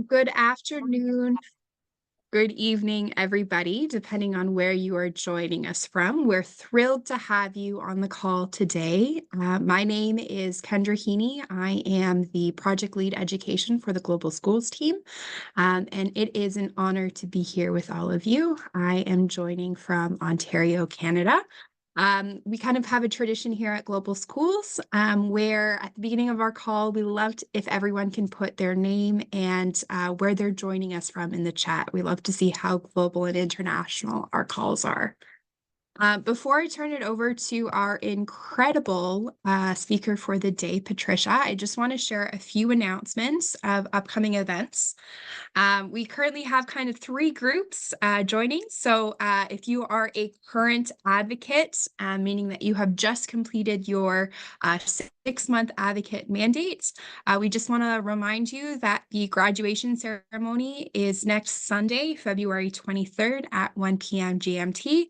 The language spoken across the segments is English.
good afternoon, good evening, everybody, depending on where you are joining us from. We're thrilled to have you on the call today. My name is Kendra Heaney. I am the Project Lead Education for the Global Schools team, and it is an honor to be here with all of you. I am joining from Ontario, Canada. We kind of have a tradition here at Global Schools where at the beginning of our call, we loved if everyone can put their name and where they're joining us from in the chat. We love to see how global and international our calls are. Before I turn it over to our incredible speaker for the day, Patricia, I just want to share a few announcements of upcoming events. We currently have kind of three groups joining. So if you are a current advocate, meaning that you have just completed your 6-month advocate mandate, we just want to remind you that the graduation ceremony is next Sunday, February 23rd at 1 p.m. GMT.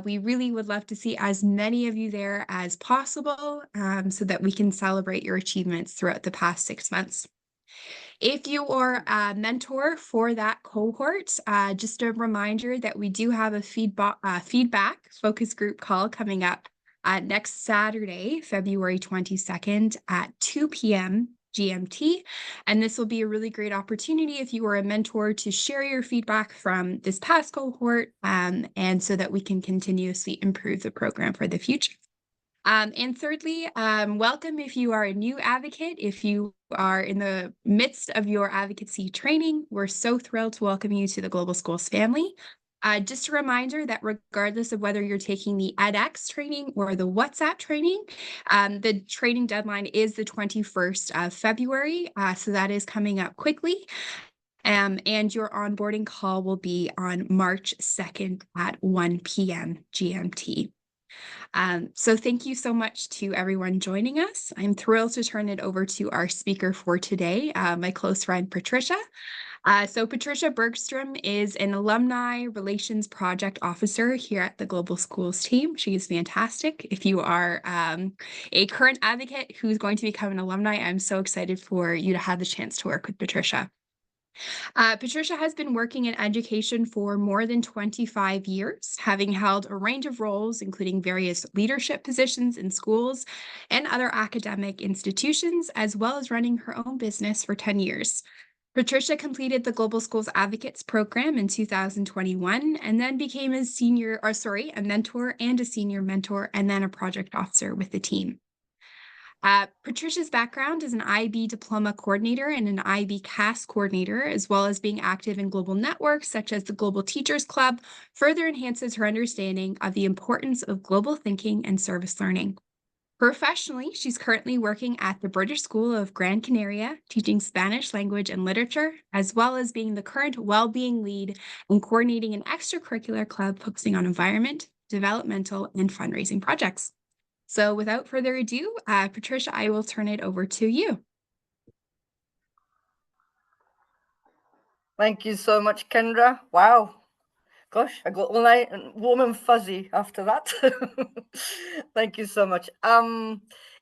We really would love to see as many of you there as possible so that we can celebrate your achievements throughout the past 6 months. If you are a mentor for that cohort, just a reminder that we do have a feedback focus group call coming up next Saturday, February 22nd at 2 p.m. GMT. And this will be a really great opportunity if you are a mentor to share your feedback from this past cohort and so that we can continuously improve the program for the future. And thirdly, welcome if you are a new advocate. If you are in the midst of your advocacy training, we're so thrilled to welcome you to the Global Schools family. Just a reminder that regardless of whether you're taking the edX training or the WhatsApp training, the training deadline is the 21st of February. So that is coming up quickly. And your onboarding call will be on March 2nd at 1 p.m. GMT. So thank you so much to everyone joining us. I'm thrilled to turn it over to our speaker for today, my close friend, Patricia. So Patricia Bergstrom is an Alumni Relations Project Officer here at the Global Schools team. She is fantastic. If you are a current advocate who's going to become an alumni, I'm so excited for you to have the chance to work with Patricia. Patricia has been working in education for more than 25 years, having held a range of roles, including various leadership positions in schools and other academic institutions, as well as running her own business for 10 years. Patricia completed the Global Schools Advocates Program in 2021 and then became a mentor and a senior mentor, and then a project officer with the team. Patricia's background is an IB diploma coordinator and an IB CAS coordinator, as well as being active in global networks such as the Global Teachers Club, further enhances her understanding of the importance of global thinking and service learning. Professionally, she's currently working at the British School of Gran Canaria, teaching Spanish language and literature, as well as being the current well-being lead and coordinating an extracurricular club focusing on environment, developmental, and fundraising projects. So without further ado, Patricia, I will turn it over to you. Thank you so much, Kendra. Wow. Gosh, I got all night warm and fuzzy after that. Thank you so much.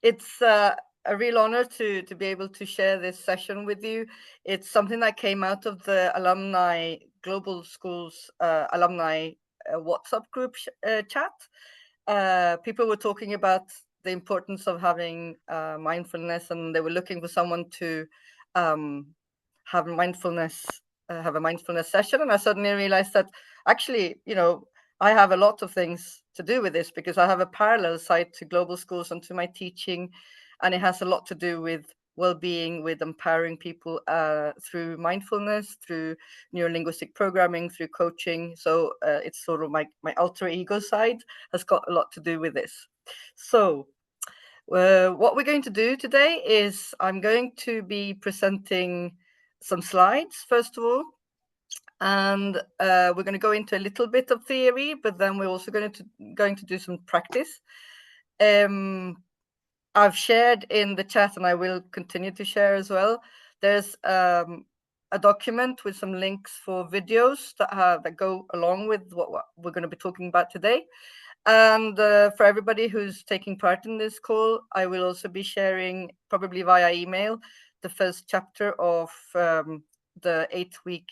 It's a real honor to be able to share this session with you. It's something that came out of the Alumni Global Schools Alumni WhatsApp group chat. People were talking about the importance of having mindfulness, and they were looking for someone to have a mindfulness session. And I suddenly realized that actually, I have a lot of things to do with this, because I have a parallel side to Global Schools and to my teaching, and it has a lot to do with well-being, with empowering people through mindfulness, through neurolinguistic programming, through coaching. So it's sort of my alter ego side has got a lot to do with this. So what we're going to do today is I'm going to be presenting some slides, first of all, and we're going to go into a little bit of theory, but then we're also going to do some practice. I've shared in the chat, and I will continue to share as well. There's a document with some links for videos that go along with what we're going to be talking about today. And for everybody who's taking part in this call, I will also be sharing, probably via email, the first chapter of the 8-week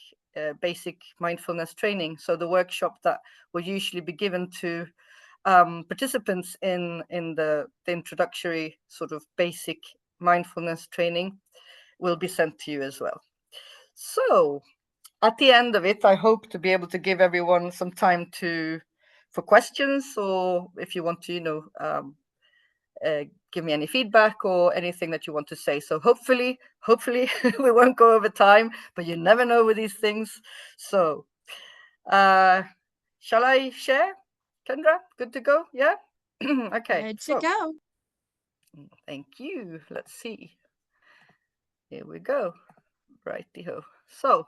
basic mindfulness training. So the workshop that will usually be given to participants in the introductory sort of basic mindfulness training will be sent to you as well. So at the end of it, I hope to be able to give everyone some time for questions, or if you want to, give me any feedback or anything that you want to say. So hopefully we won't go over time, but you never know with these things. So shall I share, Kendra? Good to go? Yeah. Okay. Good to So go. thank you. Let's see. Here we go. Righty-ho. So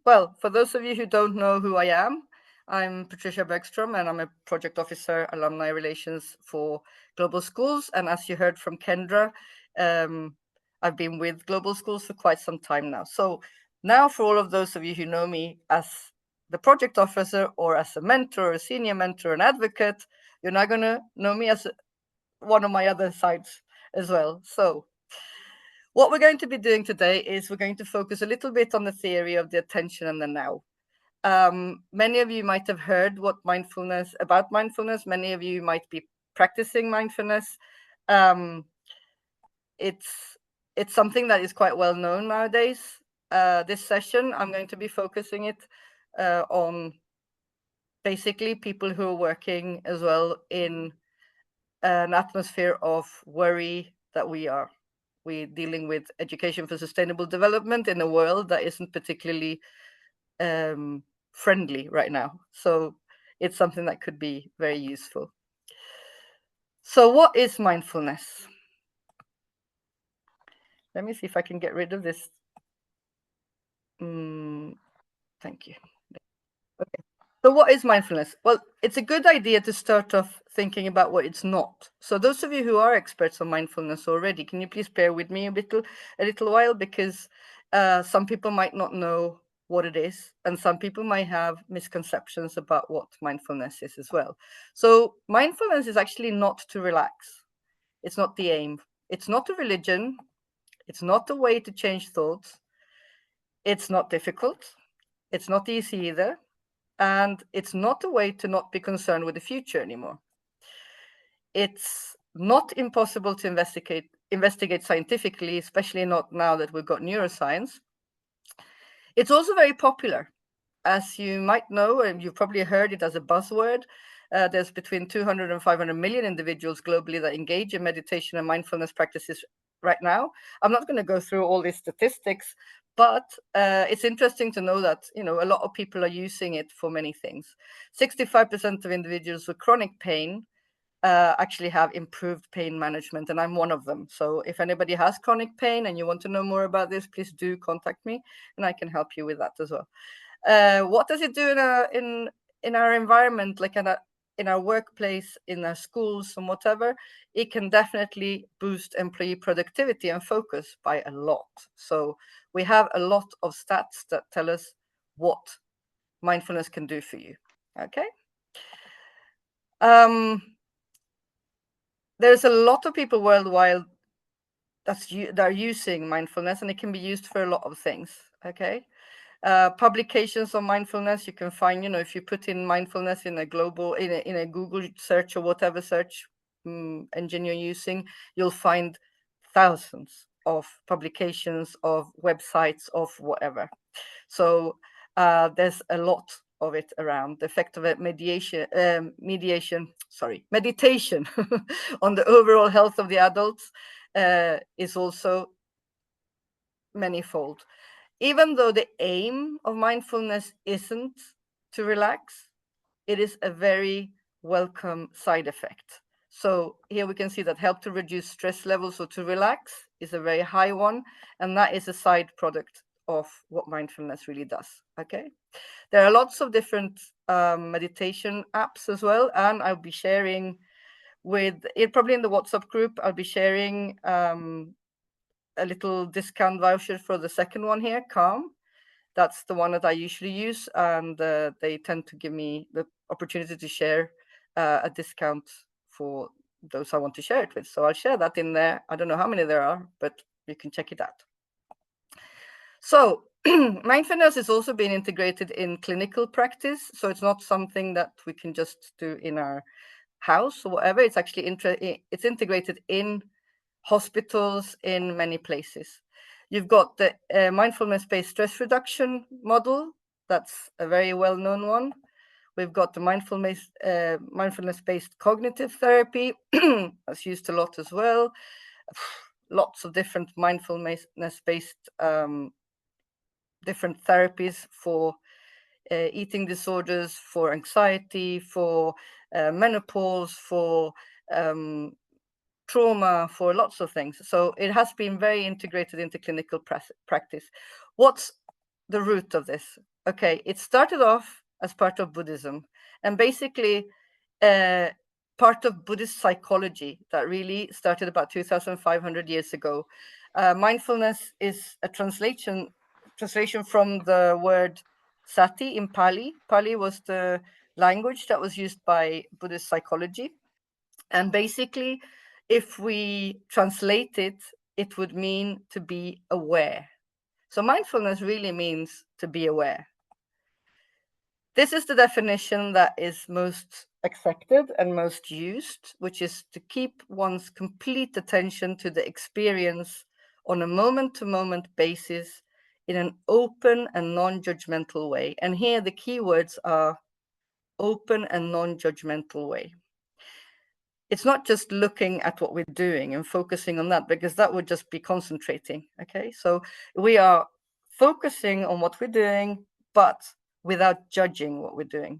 well, for those of you who don't know who I am, I'm Patricia Bergstrom, and I'm a project officer, alumni relations for Global Schools. And as you heard from Kendra, I've been with Global Schools for quite some time now. So now, for all of those of you who know me as the project officer, or as a mentor, a senior mentor, an advocate, you're now going to know me as one of my other sides as well. So what we're going to be doing today is we're going to focus a little bit on the theory of the attention and the now. Many of you might have heard about mindfulness. Many of you might be practicing mindfulness. It's something that is quite well known nowadays. This session, I'm going to be focusing it on basically people who are working as well in an atmosphere of worry that we're dealing with education for sustainable development in a world that isn't particularly friendly right now. So it's something that could be very useful. So what is mindfulness? Let me see if I can get rid of this. Thank you. Okay. So what is mindfulness? Well, it's a good idea to start off thinking about what it's not. So those of you who are experts on mindfulness already, can you please bear with me a little while, because some people might not know what it is, and some people might have misconceptions about what mindfulness is as well. So mindfulness is actually not to relax. It's not the aim. It's not a religion. It's not a way to change thoughts. It's not difficult. It's not easy either. And it's not a way to not be concerned with the future anymore. It's not impossible to investigate scientifically, especially not now that we've got neuroscience. It's also very popular. As you might know, and you've probably heard it as a buzzword, there's between 200 and 500 million individuals globally that engage in meditation and mindfulness practices right now. I'm not going to go through all these statistics, but it's interesting to know that a lot of people are using it for many things. 65% of individuals with chronic pain actually have improved pain management, and I'm one of them. So if anybody has chronic pain and you want to know more about this, please do contact me, and I can help you with that as well. What does it do in our environment, like in our workplace, in our schools, and whatever? It can definitely boost employee productivity and focus by a lot. So we have a lot of stats that tell us what mindfulness can do for you. Okay. There's a lot of people worldwide that are using mindfulness, and it can be used for a lot of things. Okay. Publications on mindfulness you can find, if you put in mindfulness in a Google search or whatever search engine you're using, you'll find thousands of publications, of websites, of whatever. So there's a lot of it around. The effect of it, meditation on the overall health of the adults is also manifold. Even though the aim of mindfulness isn't to relax, it is a very welcome side effect. So here we can see that help to reduce stress levels or to relax is a very high one, and that is a side product of what mindfulness really does. Okay, there are lots of different meditation apps as well, and I'll be sharing with it probably in the WhatsApp group. I'll be sharing a little discount voucher for the second one here, Calm. That's the one that I usually use, and they tend to give me the opportunity to share a discount for those I want to share it with. So I'll share that in there. I don't know how many there are, but you can check it out. So mindfulness is also being integrated in clinical practice. So it's not something that we can just do in our house or whatever. It's actually it's integrated in hospitals in many places. You've got the mindfulness-based stress reduction model. That's a very well-known one. We've got the mindfulness-based cognitive therapy. That's used a lot as well. Lots of different mindfulness-based different therapies for eating disorders, for anxiety, for menopause, for trauma, for lots of things. So it has been very integrated into clinical practice. What's the root of this? Okay, it started off as part of Buddhism, and basically part of Buddhist psychology that really started about 2,500 years ago. Mindfulness is a translation from the word sati in Pali. Pali was the language that was used by Buddhist psychology. And basically, if we translate it, it would mean to be aware. So mindfulness really means to be aware. This is the definition that is most accepted and most used, which is to keep one's complete attention to the experience on a moment-to-moment basis in an open and non-judgmental way. And here the keywords are open and non-judgmental way. It's not just looking at what we're doing and focusing on that, because that would just be concentrating. Okay, so we are focusing on what we're doing, but without judging what we're doing.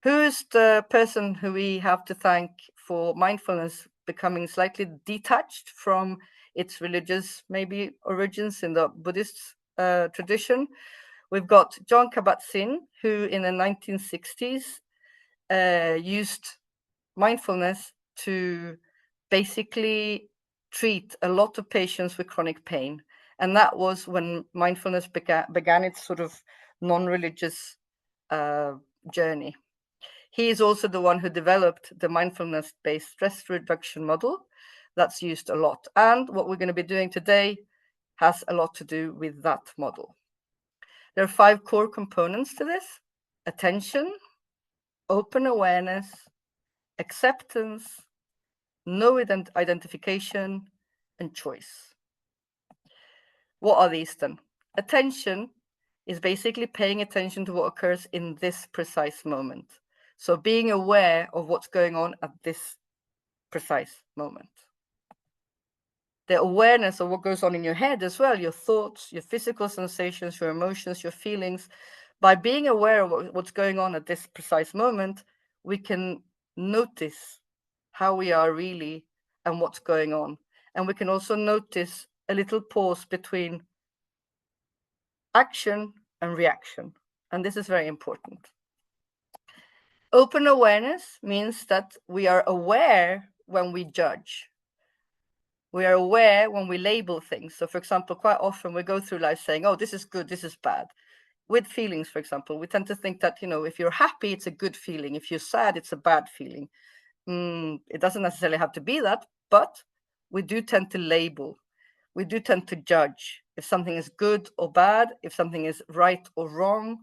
Who's the person who we have to thank for mindfulness becoming slightly detached from its religious maybe origins in the Buddhist tradition? We've got John Kabat-Zinn, who in the 1960s used mindfulness to basically treat a lot of patients with chronic pain. And that was when mindfulness began its sort of non-religious journey. He is also the one who developed the mindfulness-based stress reduction model that's used a lot. And what we're going to be doing today has a lot to do with that model. There are 5 core components to this: attention, open awareness, acceptance, no identification, and choice. What are these then? Attention is basically paying attention to what occurs in this precise moment. So being aware of what's going on at this precise moment. The awareness of what goes on in your head as well, your thoughts, your physical sensations, your emotions, your feelings. By being aware of what's going on at this precise moment, we can notice how we are really and what's going on. And we can also notice a little pause between action and reaction. And this is very important. Open awareness means that we are aware when we judge. We are aware when we label things. So for example, quite often we go through life saying, oh, this is good, this is bad. With feelings, for example, we tend to think that, if you're happy, it's a good feeling. If you're sad, it's a bad feeling. It doesn't necessarily have to be that, but we do tend to label. We do tend to judge if something is good or bad, if something is right or wrong.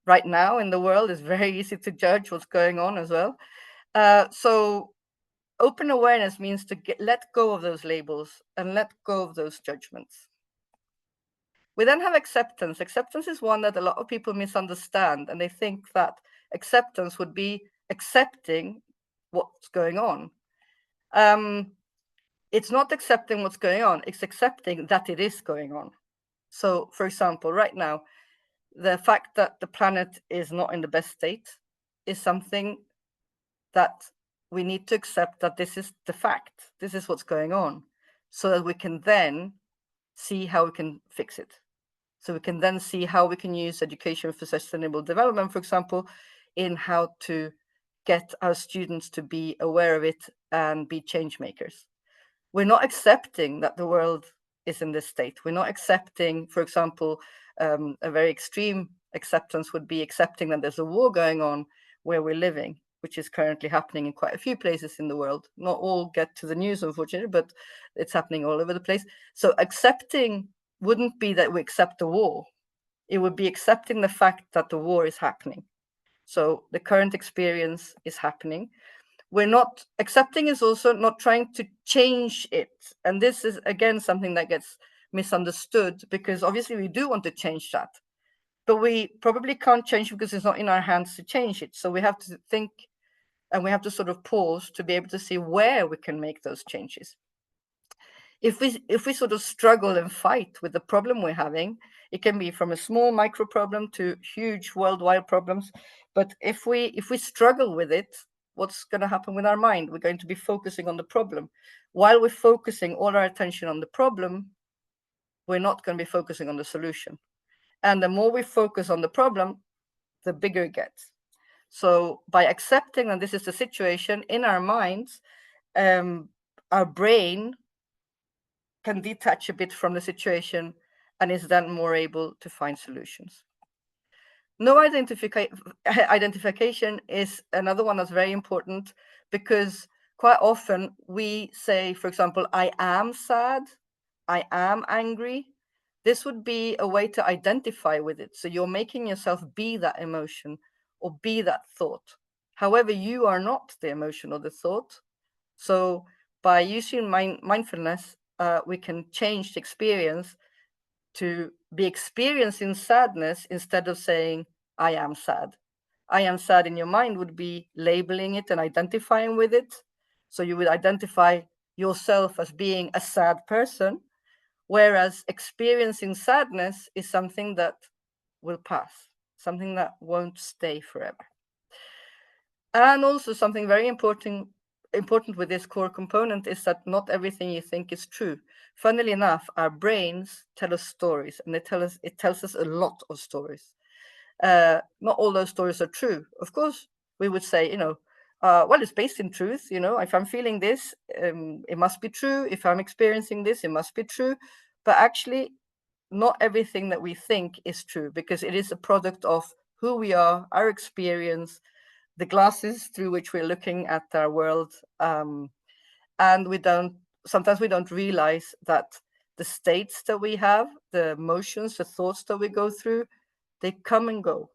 Right now in the world, it's very easy to judge what's going on as well. So open awareness means to let go of those labels and let go of those judgments. We then have acceptance. Acceptance is one that a lot of people misunderstand, and they think that acceptance would be accepting what's going on. It's not accepting what's going on, it's accepting that it is going on. So, for example, right now, the fact that the planet is not in the best state is something that we need to accept, that this is the fact, this is what's going on, so that we can then see how we can fix it. So we can then see how we can use education for sustainable development, for example, in how to get our students to be aware of it and be change makers. We're not accepting that the world is in this state. We're not accepting, for example, a very extreme acceptance would be accepting that there's a war going on where we're living, which is currently happening in quite a few places in the world. Not all get to the news, unfortunately, but it's happening all over the place. So accepting wouldn't be that we accept the war. It would be accepting the fact that the war is happening. So the current experience is happening. We're not accepting is also not trying to change it. And this is again something that gets misunderstood, because obviously we do want to change that, but we probably can't change because it's not in our hands to change it. So we have to think, and we have to sort of pause to be able to see where we can make those changes. If we sort of struggle and fight with the problem we're having, it can be from a small micro problem to huge worldwide problems. But if we struggle with it, what's going to happen with our mind? We're going to be focusing on the problem. While we're focusing all our attention on the problem, we're not going to be focusing on the solution. And the more we focus on the problem, the bigger it gets. So by accepting that this is the situation in our minds, our brain can detach a bit from the situation and is then more able to find solutions. No identification is another one that's very important, because quite often we say, for example, I am sad, I am angry. This would be a way to identify with it. So you're making yourself be that emotion or be that thought. However, you are not the emotion or the thought. So by using mindfulness, we can change the experience to be experiencing sadness instead of saying, I am sad. I am sad in your mind would be labeling it and identifying with it. So you would identify yourself as being a sad person, whereas experiencing sadness is something that will pass, something that won't stay forever. And also something very important with this core component is that not everything you think is true. Funnily enough, our brains tell us stories, and it tells us a lot of stories. Not all those stories are true. Of course, we would say, well, it's based in truth. If I'm feeling this, it must be true. If I'm experiencing this, it must be true. But actually, not everything that we think is true, because it is a product of who we are, our experience, the glasses through which we're looking at our world. And sometimes we don't realize that the states that we have, the emotions, the thoughts that we go through, they come and go.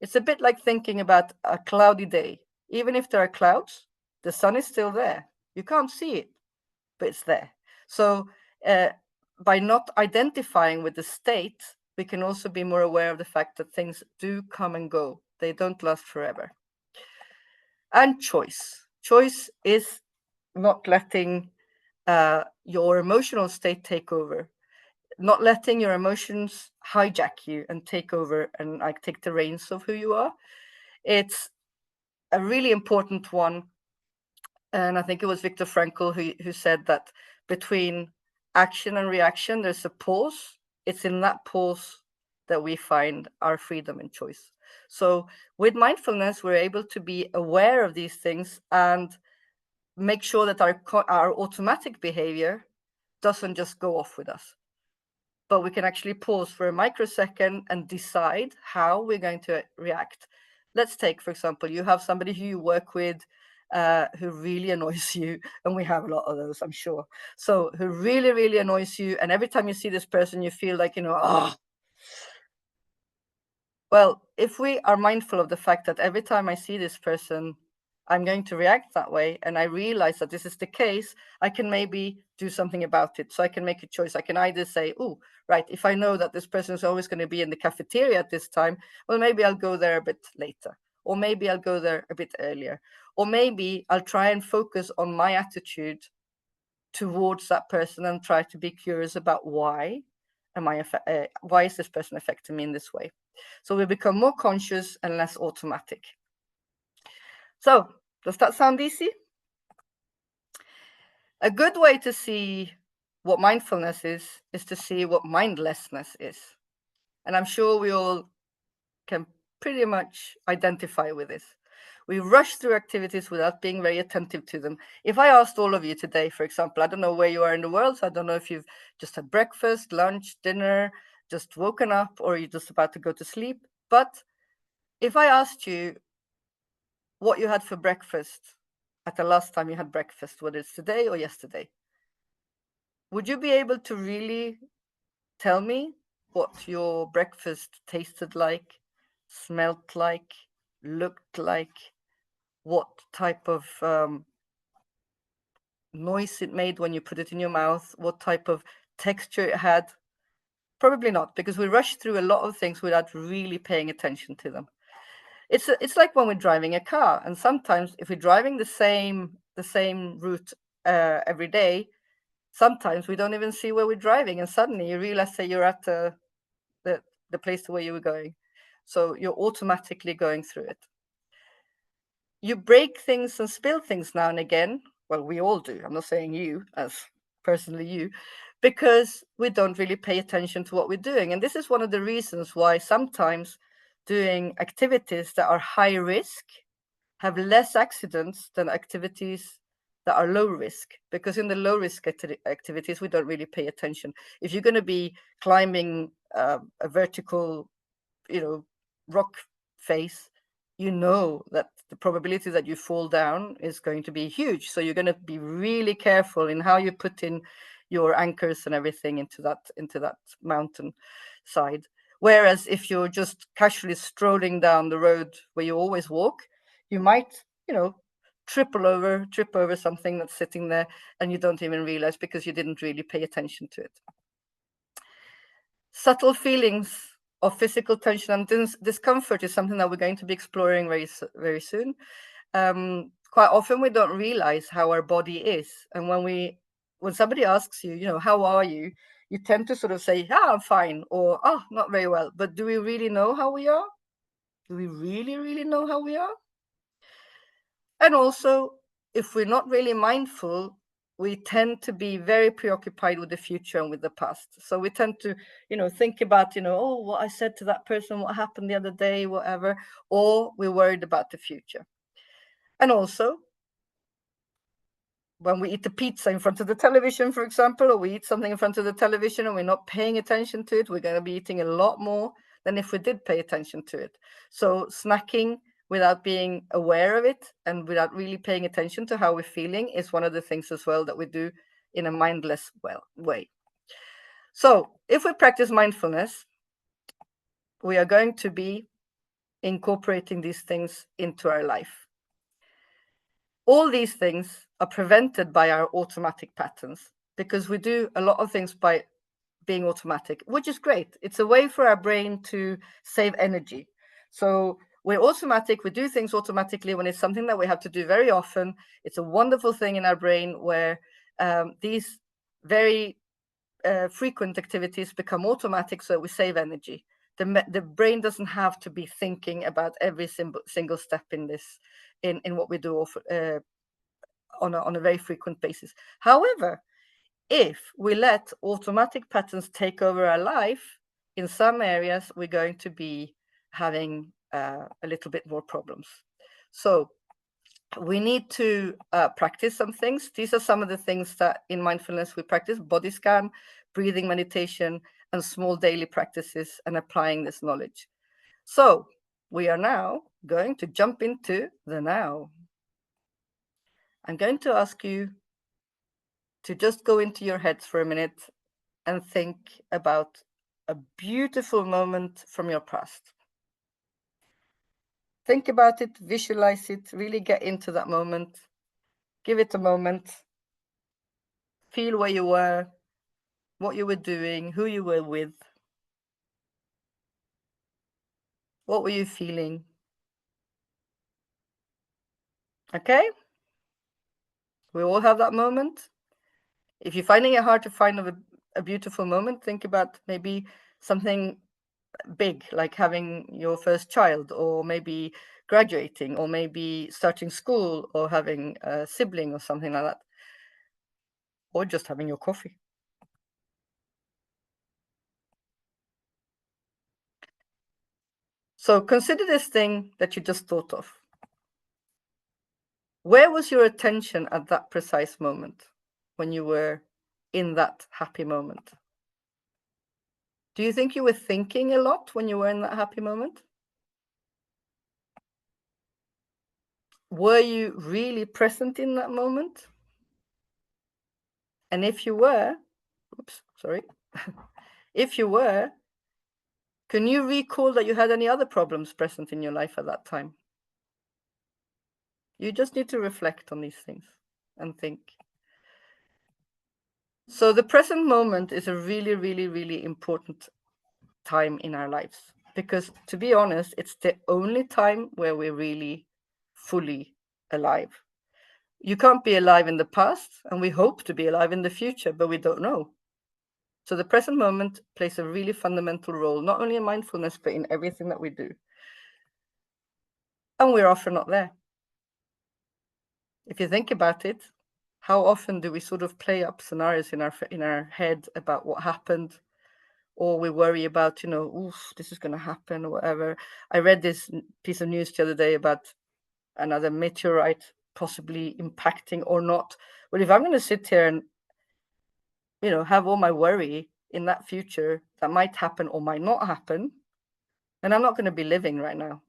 It's a bit like thinking about a cloudy day. Even if there are clouds, the sun is still there. You can't see it, but it's there. So by not identifying with the state, we can also be more aware of the fact that things do come and go. They don't last forever. And choice. Choice is not letting your emotional state take over, not letting your emotions hijack you and take over and like take the reins of who you are. It's a really important one. And I think it was Viktor Frankl who said that between action and reaction, there's a pause. It's in that pause that we find our freedom and choice. So with mindfulness, we're able to be aware of these things and make sure that our automatic behavior doesn't just go off with us, but we can actually pause for a microsecond and decide how we're going to react. Let's take, for example, you have somebody who you work with who really annoys you, and we have a lot of those, I'm sure. So who really, really annoys you, and every time you see this person, you feel like, oh. Well, if we are mindful of the fact that every time I see this person, I'm going to react that way, and I realize that this is the case, I can maybe do something about it. So I can make a choice. I can either say, oh, right, if I know that this person is always going to be in the cafeteria at this time, well, maybe I'll go there a bit later, or maybe I'll go there a bit earlier, or maybe I'll try and focus on my attitude towards that person and try to be curious about why is this person affecting me in this way. So we become more conscious and less automatic. So does that sound easy? A good way to see what mindfulness is to see what mindlessness is. And I'm sure we all can pretty much identify with this. We rush through activities without being very attentive to them. If I asked all of you today, for example, I don't know where you are in the world, so I don't know if you've just had breakfast, lunch, dinner, just woken up, or you're just about to go to sleep. But if I asked you what you had for breakfast at the last time you had breakfast, whether it's today or yesterday, would you be able to really tell me what your breakfast tasted like, smelt like, looked like, what type of noise it made when you put it in your mouth, what type of texture it had? Probably not, because we rush through a lot of things without really paying attention to them. It's like when we're driving a car, and sometimes if we're driving the same route every day, sometimes we don't even see where we're driving, and suddenly you realize that you're at the the place to where you were going. So you're automatically going through it. You break things and spill things now and again. Well, we all do. I'm not saying you, as personally you, because we don't really pay attention to what we're doing. And this is one of the reasons why sometimes doing activities that are high risk have less accidents than activities that are low risk, because in the low risk activities we don't really pay attention. If you're going to be climbing a vertical, rock face, you know that the probability that you fall down is going to be huge. So you're going to be really careful in how you put in your anchors and everything into that mountain side. Whereas if you're just casually strolling down the road where you always walk, you might, trip over something that's sitting there, and you don't even realize because you didn't really pay attention to it. Subtle feelings of physical tension and discomfort is something that we're going to be exploring very soon. Quite often we don't realize how our body is, and when somebody asks you, how are you, you tend to sort of say, I'm fine, or not very well. But do we really know how we are? Do we really, really know how we are? And also, if we're not really mindful, we tend to be very preoccupied with the future and with the past. So we tend to, think about, oh, what I said to that person, what happened the other day, whatever, or we're worried about the future. And also, when we eat the pizza in front of the television, for example, or we eat something in front of the television and we're not paying attention to it, we're going to be eating a lot more than if we did pay attention to it. So snacking without being aware of it and without really paying attention to how we're feeling is one of the things as well that we do in a mindless way. So if we practice mindfulness, we are going to be incorporating these things into our life. All these things are prevented by our automatic patterns, because we do a lot of things by being automatic, which is great. It's a way for our brain to save energy. So we're automatic, we do things automatically when it's something that we have to do very often. It's a wonderful thing in our brain where these very frequent activities become automatic, so we save energy. The brain doesn't have to be thinking about every single step in this, in what we do on a very frequent basis. However, if we let automatic patterns take over our life, in some areas we're going to be having a little bit more problems. So we need to practice some things. These are some of the things that in mindfulness we practice: body scan, breathing meditation, and small daily practices, and applying this knowledge. So we are now going to jump into the now. I'm going to ask you to just go into your heads for a minute and think about a beautiful moment from your past. Think about it, visualize it, really get into that moment. Give it a moment. Feel where you were, what you were doing, who you were with. What were you feeling? Okay? We all have that moment. If you're finding it hard to find a beautiful moment, think about maybe something big, like having your first child, or maybe graduating, or maybe starting school, or having a sibling or something like that, or just having your coffee. So consider this thing that you just thought of. Where was your attention at that precise moment when you were in that happy moment? Do you think you were thinking a lot when you were in that happy moment? Were you really present in that moment? And if you were, oops, sorry. If you were, can you recall that you had any other problems present in your life at that time? You just need to reflect on these things and think. So the present moment is a really, really, really important time in our lives, because to be honest, it's the only time where we're really fully alive. You can't be alive in the past, and we hope to be alive in the future, but we don't know. So the present moment plays a really fundamental role, not only in mindfulness, but in everything that we do. And we're often not there. If you think about it, how often do we sort of play up scenarios in our head about what happened, or we worry about, oof, this is going to happen or whatever. I read this piece of news the other day about another meteorite possibly impacting or not. Well, if I'm going to sit here and, have all my worry in that future that might happen or might not happen, then I'm not going to be living right now.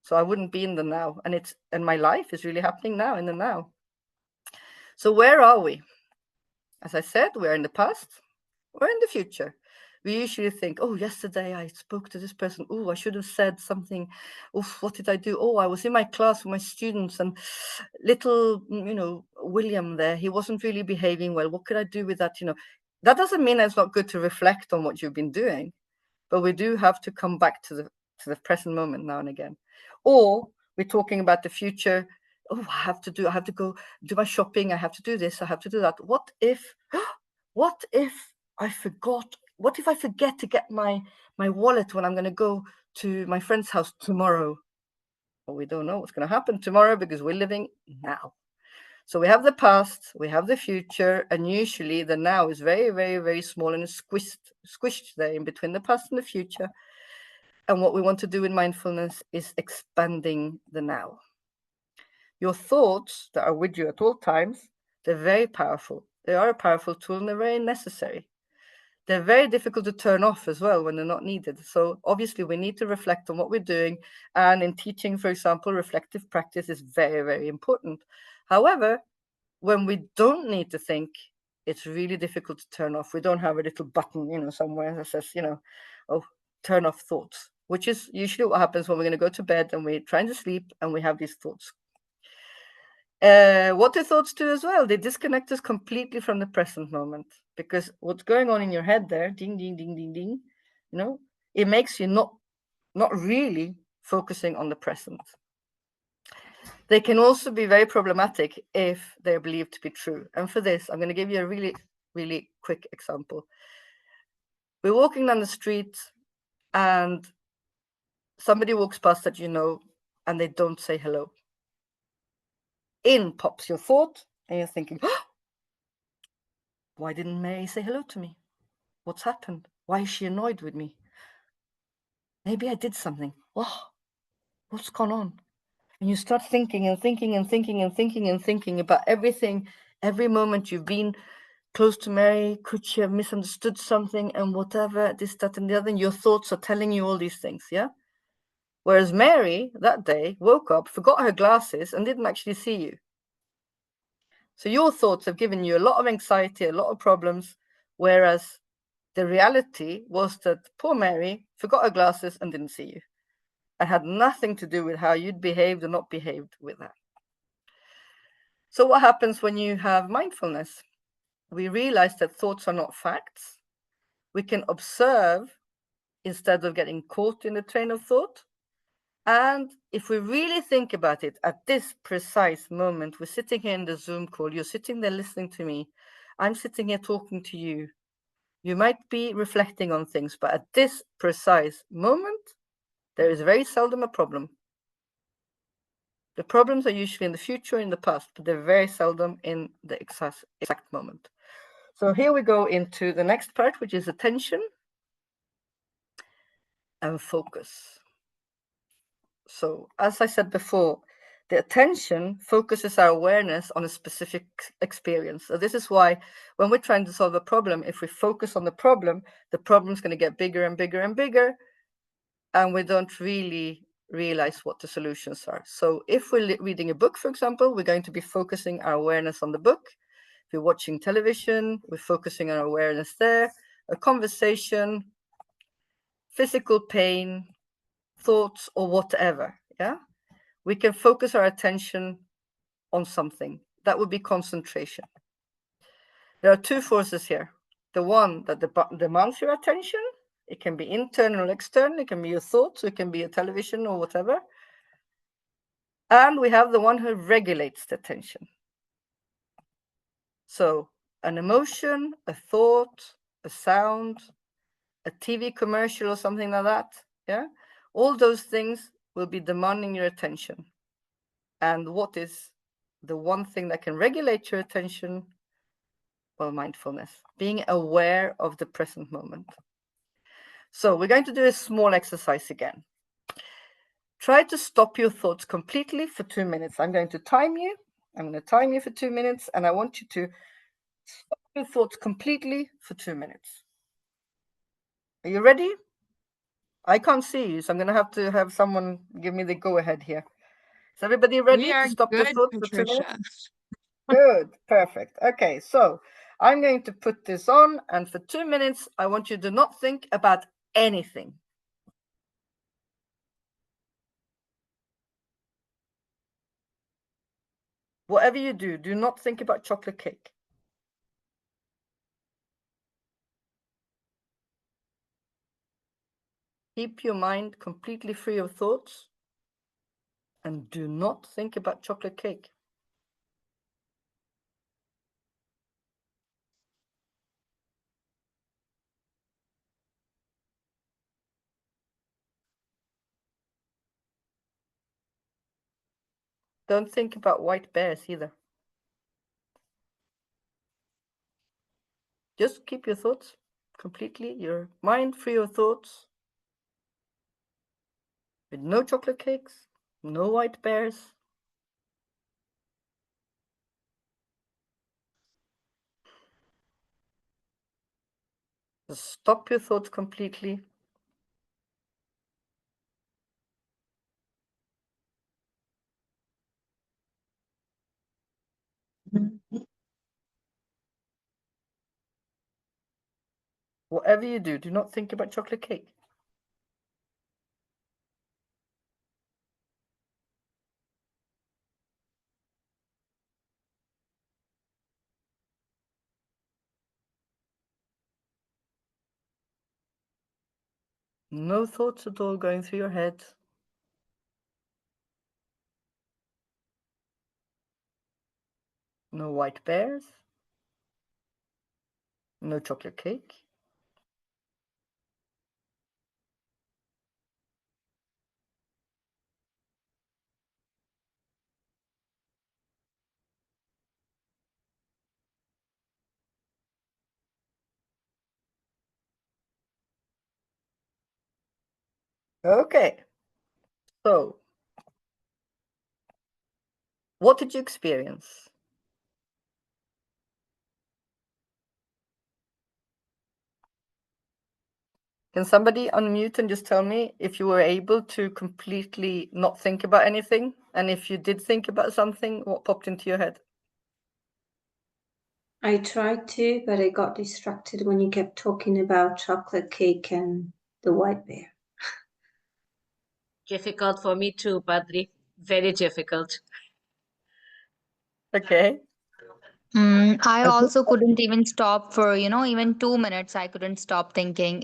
So I wouldn't be in the now. And my life is really happening now, in the now. So where are we? As I said, we're in the past, we're in the future. We usually think, oh, yesterday I spoke to this person. Oh, I should have said something. Oh, what did I do? Oh, I was in my class with my students, and little, William there, he wasn't really behaving well. What could I do with that? That doesn't mean it's not good to reflect on what you've been doing, but we do have to come back to the present moment now and again. Or we're talking about the future. Oh, I have to go do my shopping. I have to do this. I have to do that. What if I forgot? What if I forget to get my wallet when I'm going to go to my friend's house tomorrow? Well, we don't know what's going to happen tomorrow because we're living now. So we have the past, we have the future, and usually the now is very, very, very small and is squished there in between the past and the future. And what we want to do in mindfulness is expanding the now. Your thoughts that are with you at all times, they're very powerful. They are a powerful tool and they're very necessary. They're very difficult to turn off as well when they're not needed. So obviously we need to reflect on what we're doing. And in teaching, for example, reflective practice is very, very important. However, when we don't need to think, it's really difficult to turn off. We don't have a little button, somewhere that says, oh, turn off thoughts, which is usually what happens when we're going to go to bed and we're trying to sleep and we have these thoughts. What do thoughts do as well? They disconnect us completely from the present moment, because what's going on in your head there, ding, ding, ding, ding, ding, it makes you not really focusing on the present. They can also be very problematic if they're believed to be true. And for this, I'm going to give you a really, really quick example. We're walking down the street and somebody walks past that and they don't say hello. In pops your thought, and you're thinking, oh, why didn't Mary say hello to me? What's happened? Why is she annoyed with me? Maybe I did something. Oh, what's gone on? And you start thinking and thinking and thinking and thinking and thinking about everything, every moment you've been close to Mary. Could she have misunderstood something and whatever, this, that, and the other? And your thoughts are telling you all these things, yeah? Whereas Mary, that day, woke up, forgot her glasses, and didn't actually see you. So your thoughts have given you a lot of anxiety, a lot of problems, whereas the reality was that poor Mary forgot her glasses and didn't see you. It had nothing to do with how you'd behaved or not behaved with her. So what happens when you have mindfulness? We realize that thoughts are not facts. We can observe instead of getting caught in the train of thought. And if we really think about it, at this precise moment, we're sitting here in the Zoom call, you're sitting there listening to me, I'm sitting here talking to you. You might be reflecting on things, but at this precise moment, there is very seldom a problem. The problems are usually in the future, in the past, but they're very seldom in the exact moment. So here we go into the next part, which is attention and focus. So as I said before, the attention focuses our awareness on a specific experience. So this is why when we're trying to solve a problem, if we focus on the problem's going to get bigger and bigger and bigger, and we don't really realize what the solutions are. So if we're reading a book, for example, we're going to be focusing our awareness on the book. If we're watching television, we're focusing our awareness there. a conversation, physical pain, thoughts, or whatever. Yeah, we can focus our attention on something. That would be concentration. There are two forces here. The one that demands your attention, it can be internal or external, it can be your thoughts, it can be a television or whatever. And we have the one who regulates the attention. So an emotion, a thought, a sound, a TV commercial or something like that, yeah, all those things will be demanding your attention. And what is the one thing that can regulate your attention? Well, mindfulness, being aware of the present moment. So we're going to do a small exercise again. Try to stop your thoughts completely for 2 minutes. I'm going to time you. I'm going to time you for 2 minutes, and I want you to stop your thoughts completely for 2 minutes. Are you ready? I can't see you, so I'm going to have someone give me the go-ahead here. Is everybody ready We are to stop their good, thoughts for 2 Patricia. minutes? Good, perfect. Okay, so I'm going to put this on, and for 2 minutes, I want you to not think about anything. Whatever you do, do not think about chocolate cake. Keep your mind completely free of thoughts, and do not think about chocolate cake. Don't think about white bears either. Just keep your thoughts completely, your mind free of thoughts, with no chocolate cakes, no white bears. Just stop your thoughts completely. Whatever you do, do not think about chocolate cake. No thoughts at all going through your head. No white bears. No chocolate cake. Okay. So, what did you experience? Can somebody unmute and just tell me if you were able to completely not think about anything? And if you did think about something, what popped into your head? I tried to, but I got distracted when you kept talking about chocolate cake and the white bear. Difficult for me too, Padri. Very difficult. Okay. I also couldn't even stop for, even 2 minutes. I couldn't stop thinking.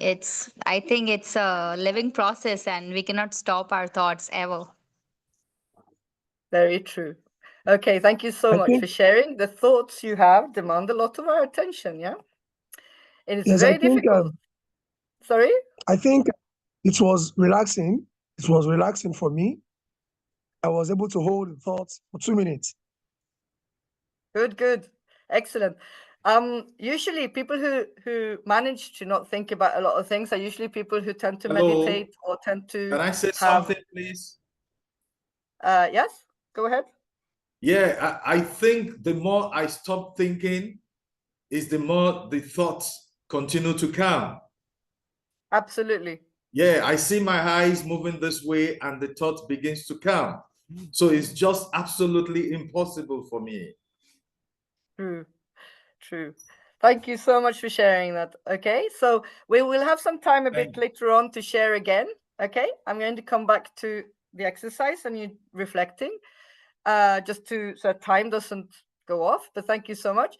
I think it's a living process and we cannot stop our thoughts ever. Very true. Okay, thank you so much for sharing. The thoughts you have demand a lot of our attention, yeah? And it's very difficult. Sorry? I think it was relaxing. It was relaxing for me. I was able to hold the thoughts for 2 minutes. Good, good. Excellent. Usually people who manage to not think about a lot of things are usually people who tend to meditate or tend to Can I say something, please? Yes, go ahead. Yeah, I think the more I stop thinking is the more the thoughts continue to come. Absolutely. Yeah, I see my eyes moving this way and the thought begins to come. So it's just absolutely impossible for me. True, true. Thank you so much for sharing that. Okay, so we will have some time a Thank bit later on to share again. Okay, I'm going to come back to the exercise and you reflecting, just so that time doesn't go off. But thank you so much.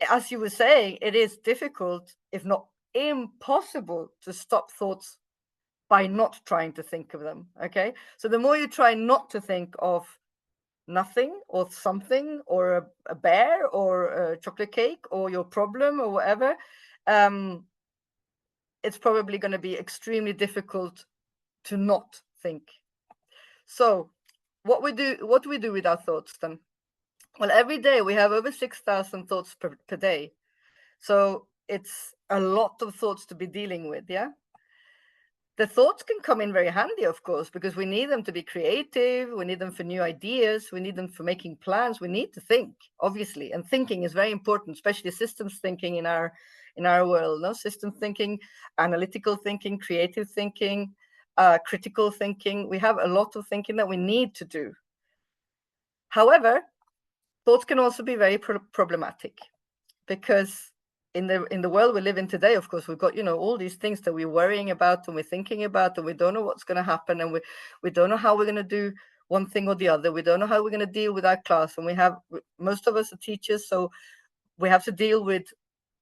As you were saying, it is difficult, if not impossible, to stop thoughts by not trying to think of them. Okay, so the more you try not to think of nothing or something or a bear or a chocolate cake or your problem or whatever, it's probably going to be extremely difficult to not think. So what do we do with our thoughts then? Well, every day we have over 6,000 thoughts per day. So it's a lot of thoughts to be dealing with. Yeah. The thoughts can come in very handy, of course, because we need them to be creative. We need them for new ideas. We need them for making plans. We need to think, obviously, and thinking is very important, especially systems thinking in our world. No, system thinking, analytical thinking, creative thinking, critical thinking. We have a lot of thinking that we need to do. However, thoughts can also be very problematic, because in the world we live in today, of course, we've got, all these things that we're worrying about and we're thinking about, and we don't know what's going to happen, and we don't know how we're going to do one thing or the other. We don't know how we're going to deal with our class, and most of us are teachers, so we have to deal with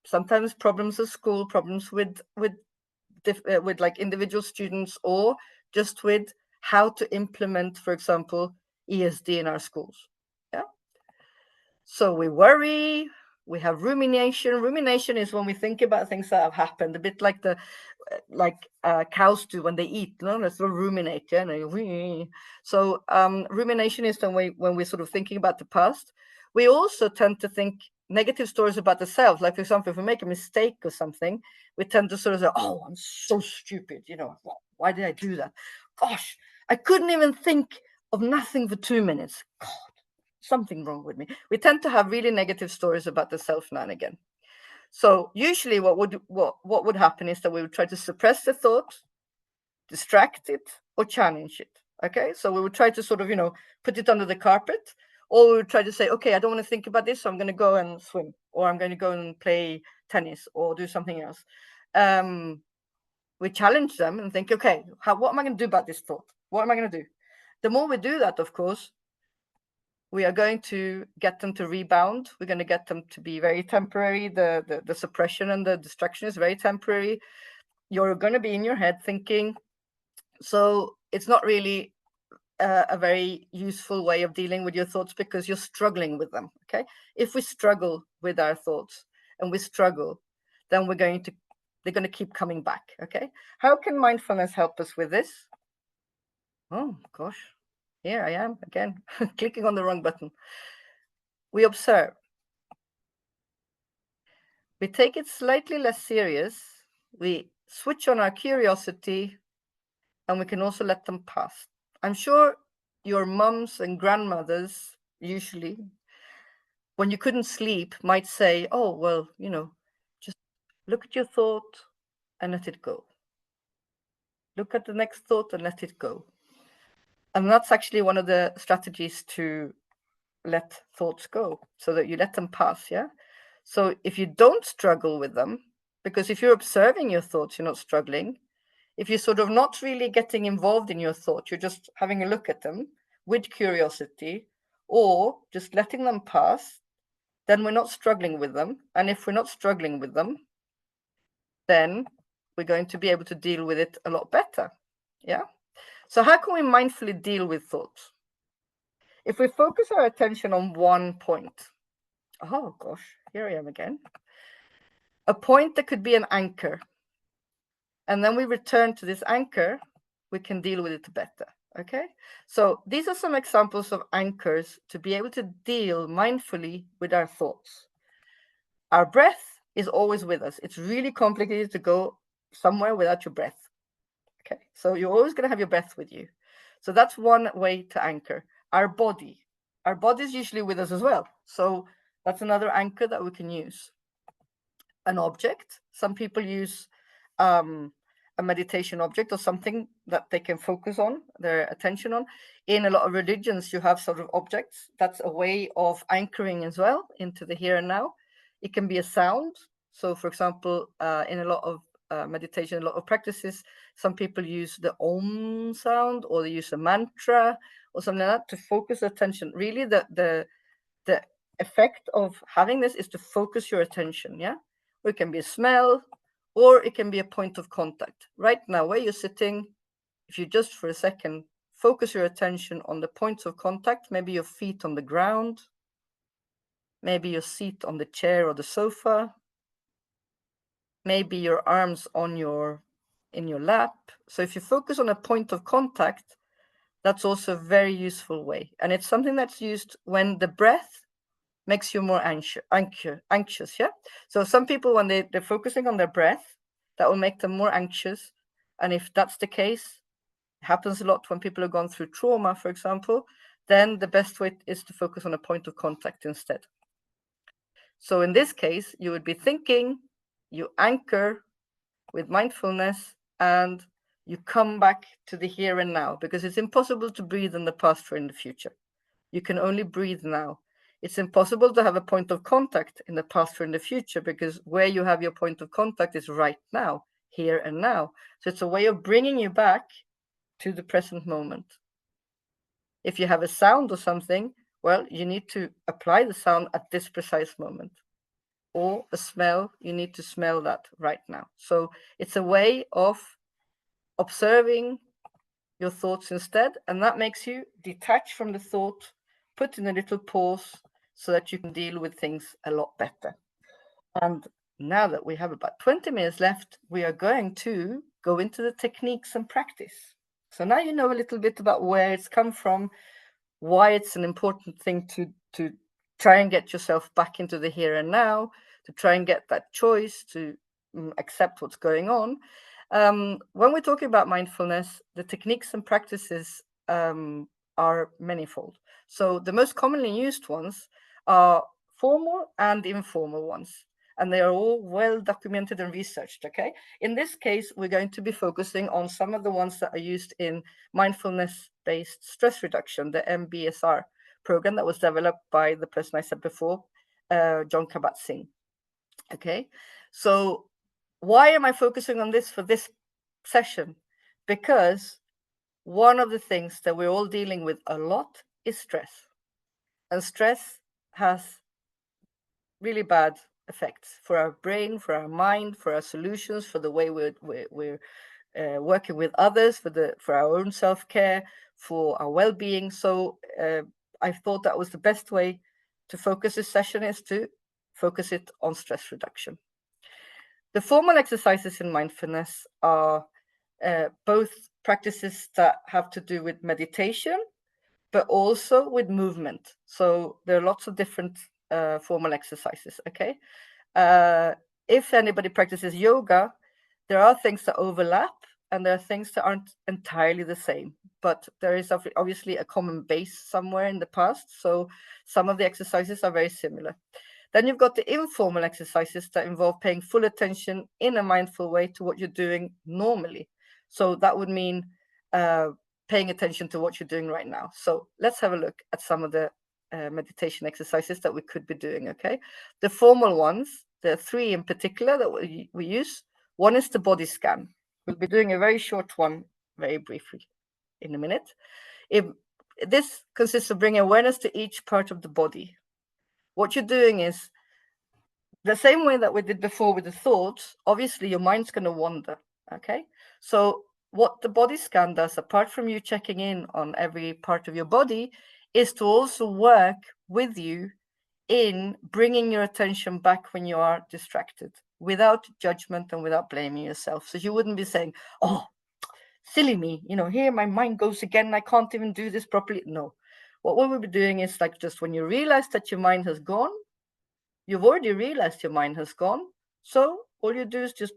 sometimes problems at school, problems with like individual students, or just with how to implement, for example, ESD in our schools. Yeah. So we worry. We have rumination. Rumination is when we think about things that have happened, a bit like cows do when they eat. No, let's ruminate. Yeah. So rumination is when we're sort of thinking about the past. We also tend to think negative stories about the self. Like, for example, if we make a mistake or something, we tend to sort of say, "Oh, I'm so stupid. Why did I do that? Gosh, I couldn't even think of nothing for 2 minutes. God, something wrong with me." We tend to have really negative stories about the self now and again. So usually what would happen is that we would try to suppress the thought, distract it, or challenge it. Okay, so we would try to sort of put it under the carpet, or we would try to say, okay, I don't want to think about this, so I'm going to go and swim, or I'm going to go and play tennis, or do something else. We challenge them and think, okay, what am I going to do about this thought? What am I going to do? The more we do that, of course, we are going to get them to rebound. We're going to get them to be very temporary. The suppression and the distraction is very temporary. You're going to be in your head thinking. So it's not really a very useful way of dealing with your thoughts, because you're struggling with them. Okay. If we struggle with our thoughts and we struggle, then they're going to keep coming back. Okay. How can mindfulness help us with this? Oh, gosh. Here I am again, clicking on the wrong button. We observe. We take it slightly less serious. We switch on our curiosity, and we can also let them pass. I'm sure your mums and grandmothers, usually, when you couldn't sleep, might say, "Oh, well, just look at your thought and let it go. Look at the next thought and let it go." And that's actually one of the strategies to let thoughts go, so that you let them pass. Yeah. So if you don't struggle with them, because if you're observing your thoughts, you're not struggling. If you're sort of not really getting involved in your thoughts, you're just having a look at them with curiosity, or just letting them pass, then we're not struggling with them. And if we're not struggling with them, then we're going to be able to deal with it a lot better. Yeah. So how can we mindfully deal with thoughts? If we focus our attention on one point, oh gosh, here I am again. A point that could be an anchor. And then we return to this anchor, we can deal with it better. Okay. So these are some examples of anchors to be able to deal mindfully with our thoughts. Our breath is always with us. It's really complicated to go somewhere without your breath. Okay. So you're always going to have your breath with you. So that's one way to anchor. Our body is usually with us as well. So that's another anchor that we can use. An object. Some people use a meditation object, or something that they can focus on, their attention on. In a lot of religions, you have sort of objects. That's a way of anchoring as well into the here and now. It can be a sound. So, for example, in a lot of meditation, a lot of practices, some people use the Om sound, or they use a mantra or something like that to focus attention. Really, the effect of having this is to focus your attention, yeah? Or it can be a smell, or it can be a point of contact. Right now, where you're sitting, if you just for a second focus your attention on the points of contact, maybe your feet on the ground, maybe your seat on the chair or the sofa, maybe your arms on in your lap. So if you focus on a point of contact, that's also a very useful way. And it's something that's used when the breath makes you more anxious, yeah? So some people, when they're focusing on their breath, that will make them more anxious. And if that's the case, it happens a lot when people have gone through trauma, for example, then the best way is to focus on a point of contact instead. So in this case, you would be thinking, you anchor with mindfulness, and you come back to the here and now, because it's impossible to breathe in the past or in the future. You can only breathe now. It's impossible to have a point of contact in the past or in the future, because where you have your point of contact is right now, here and now. So it's a way of bringing you back to the present moment. If you have a sound or something, well, you need to apply the sound at this precise moment. Or a smell, you need to smell that right now. So it's a way of observing your thoughts instead, and that makes you detach from the thought, put in a little pause so that you can deal with things a lot better. And now that we have about 20 minutes left, we are going to go into the techniques and practice. So now you know a little bit about where it's come from, why it's an important thing to try and get yourself back into the here and now, to try and get that choice to accept what's going on. When we're talking about mindfulness, the techniques and practices are manifold. So the most commonly used ones are formal and informal ones, and they are all well documented and researched, okay? In this case, we're going to be focusing on some of the ones that are used in mindfulness-based stress reduction, the MBSR program that was developed by the person I said before, John Kabat-Zinn. Okay, so why am I focusing on this for this session? Because one of the things that we're all dealing with a lot is stress. And stress has really bad effects for our brain, for our mind, for our solutions, for the way we're working with others, for our own self-care, for our well-being. So I thought that was the best way to focus this session, is to focus it on stress reduction. The formal exercises in mindfulness are both practices that have to do with meditation, but also with movement. So there are lots of different formal exercises, okay? If anybody practices yoga, there are things that overlap and there are things that aren't entirely the same, but there is obviously a common base somewhere in the past. So some of the exercises are very similar. Then you've got the informal exercises that involve paying full attention in a mindful way to what you're doing normally. So that would mean paying attention to what you're doing right now. So let's have a look at some of the meditation exercises that we could be doing, okay? The formal ones, there are three in particular that we use. One is the body scan. We'll be doing a very short one, very briefly, in a minute. This consists of bringing awareness to each part of the body. What you're doing is the same way that we did before with the thoughts. Obviously, your mind's going to wander, okay? So what the body scan does, apart from you checking in on every part of your body, is to also work with you in bringing your attention back when you are distracted, without judgment and without blaming yourself. So you wouldn't be saying, oh, silly me, here my mind goes again, I can't even do this properly. No. What we will be doing is, like, just when you realize that your mind has gone, you've already realized your mind has gone. So all you do is just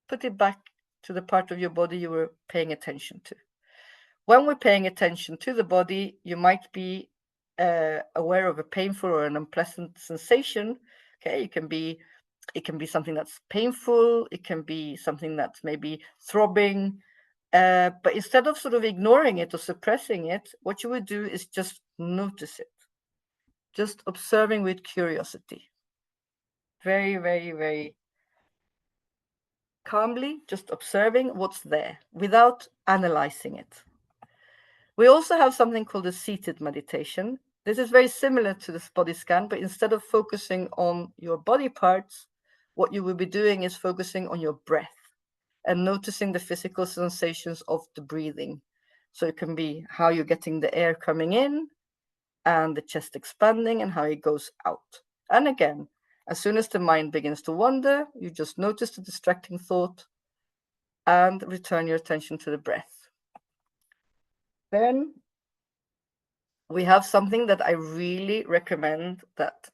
put it back to the part of your body you were paying attention to. When we're paying attention to the body, you might be aware of a painful or an unpleasant sensation. Okay, it can be something that's painful. It can be something that's maybe throbbing. But instead of sort of ignoring it or suppressing it, what you would do is just notice it, just observing with curiosity. Very, very, very calmly, just observing what's there without analyzing it. We also have something called a seated meditation. This is very similar to this body scan, but instead of focusing on your body parts, what you will be doing is focusing on your breath and noticing the physical sensations of the breathing. So it can be how you're getting the air coming in and the chest expanding and how it goes out. And again, as soon as the mind begins to wander, you just notice the distracting thought and return your attention to the breath. Then we have something that I really recommend that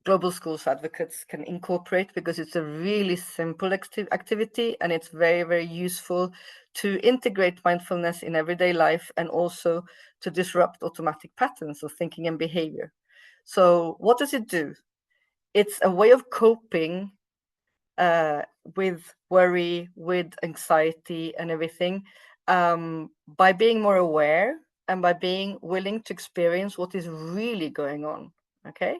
global schools advocates can incorporate, because it's a really simple activity and it's very, very useful to integrate mindfulness in everyday life and also to disrupt automatic patterns of thinking and behavior. So what does it do? It's a way of coping with worry, with anxiety and everything, by being more aware and by being willing to experience what is really going on. Okay,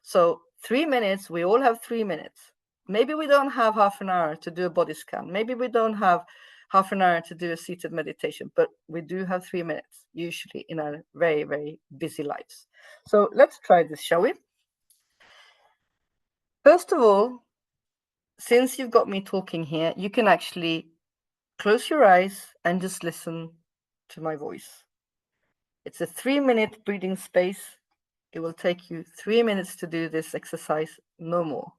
so 3 minutes, we all have 3 minutes. Maybe we don't have half an hour to do a body scan. Maybe we don't have half an hour to do a seated meditation, but we do have 3 minutes, usually in our very, very busy lives. So let's try this, shall we? First of all, since you've got me talking here, you can actually close your eyes and just listen to my voice. It's a 3-minute breathing space. It will take you 3 minutes to do this exercise, no more.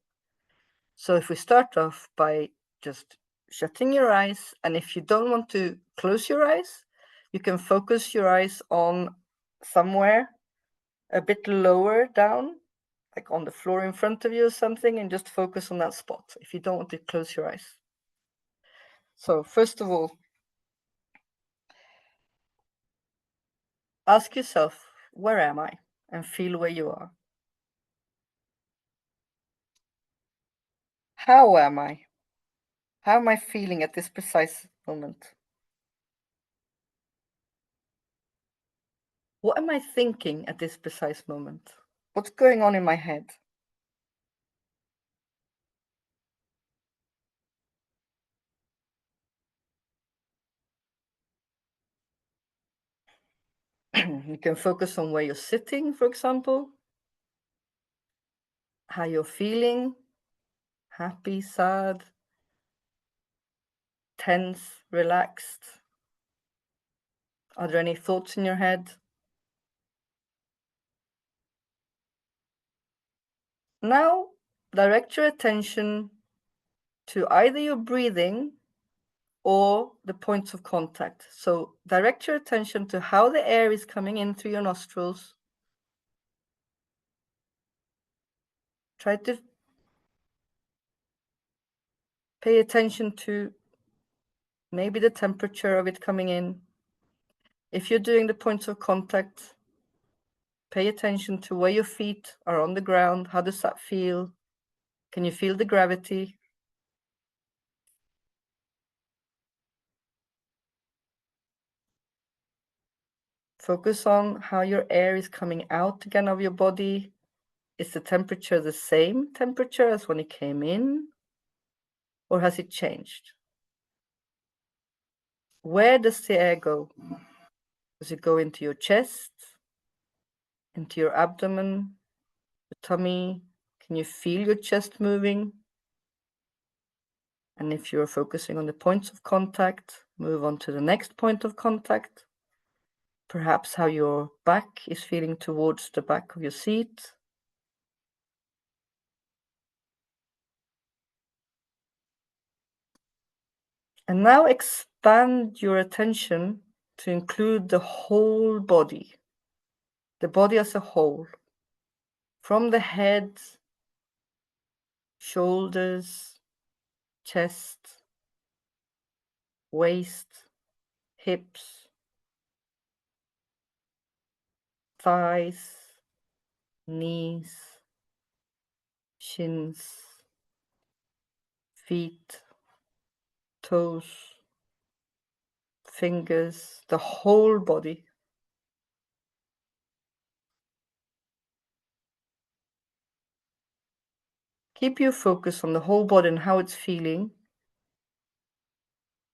So if we start off by just shutting your eyes, and if you don't want to close your eyes, you can focus your eyes on somewhere a bit lower down, like on the floor in front of you or something, and just focus on that spot if you don't want to close your eyes. So first of all, ask yourself, where am I? And feel where you are. How am I? How am I feeling at this precise moment? What am I thinking at this precise moment? What's going on in my head? You can focus on where you're sitting, for example, how you're feeling, happy, sad, tense, relaxed. Are there any thoughts in your head? Now, direct your attention to either your breathing or the points of contact. So direct your attention to how the air is coming in through your nostrils. Try to pay attention to maybe the temperature of it coming in. If you're doing the points of contact, pay attention to where your feet are on the ground. How does that feel? Can you feel the gravity? Focus on how your air is coming out again of your body. Is the temperature the same temperature as when it came in? Or has it changed? Where does the air go? Does it go into your chest, into your abdomen, your tummy? Can you feel your chest moving? And if you're focusing on the points of contact, move on to the next point of contact. Perhaps how your back is feeling towards the back of your seat. And now expand your attention to include the whole body, the body as a whole, from the head, shoulders, chest, waist, hips, thighs, knees, shins, feet, toes, fingers, the whole body. Keep your focus on the whole body and how it's feeling.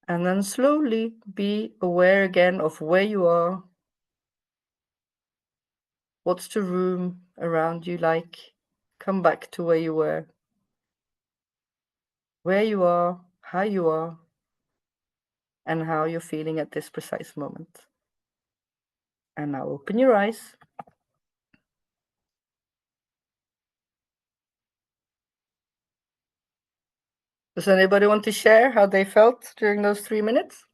And then slowly be aware again of where you are. What's the room around you like? Come back to where you were. Where you are, how you are, and how you're feeling at this precise moment. And now open your eyes. Does anybody want to share how they felt during those 3 minutes?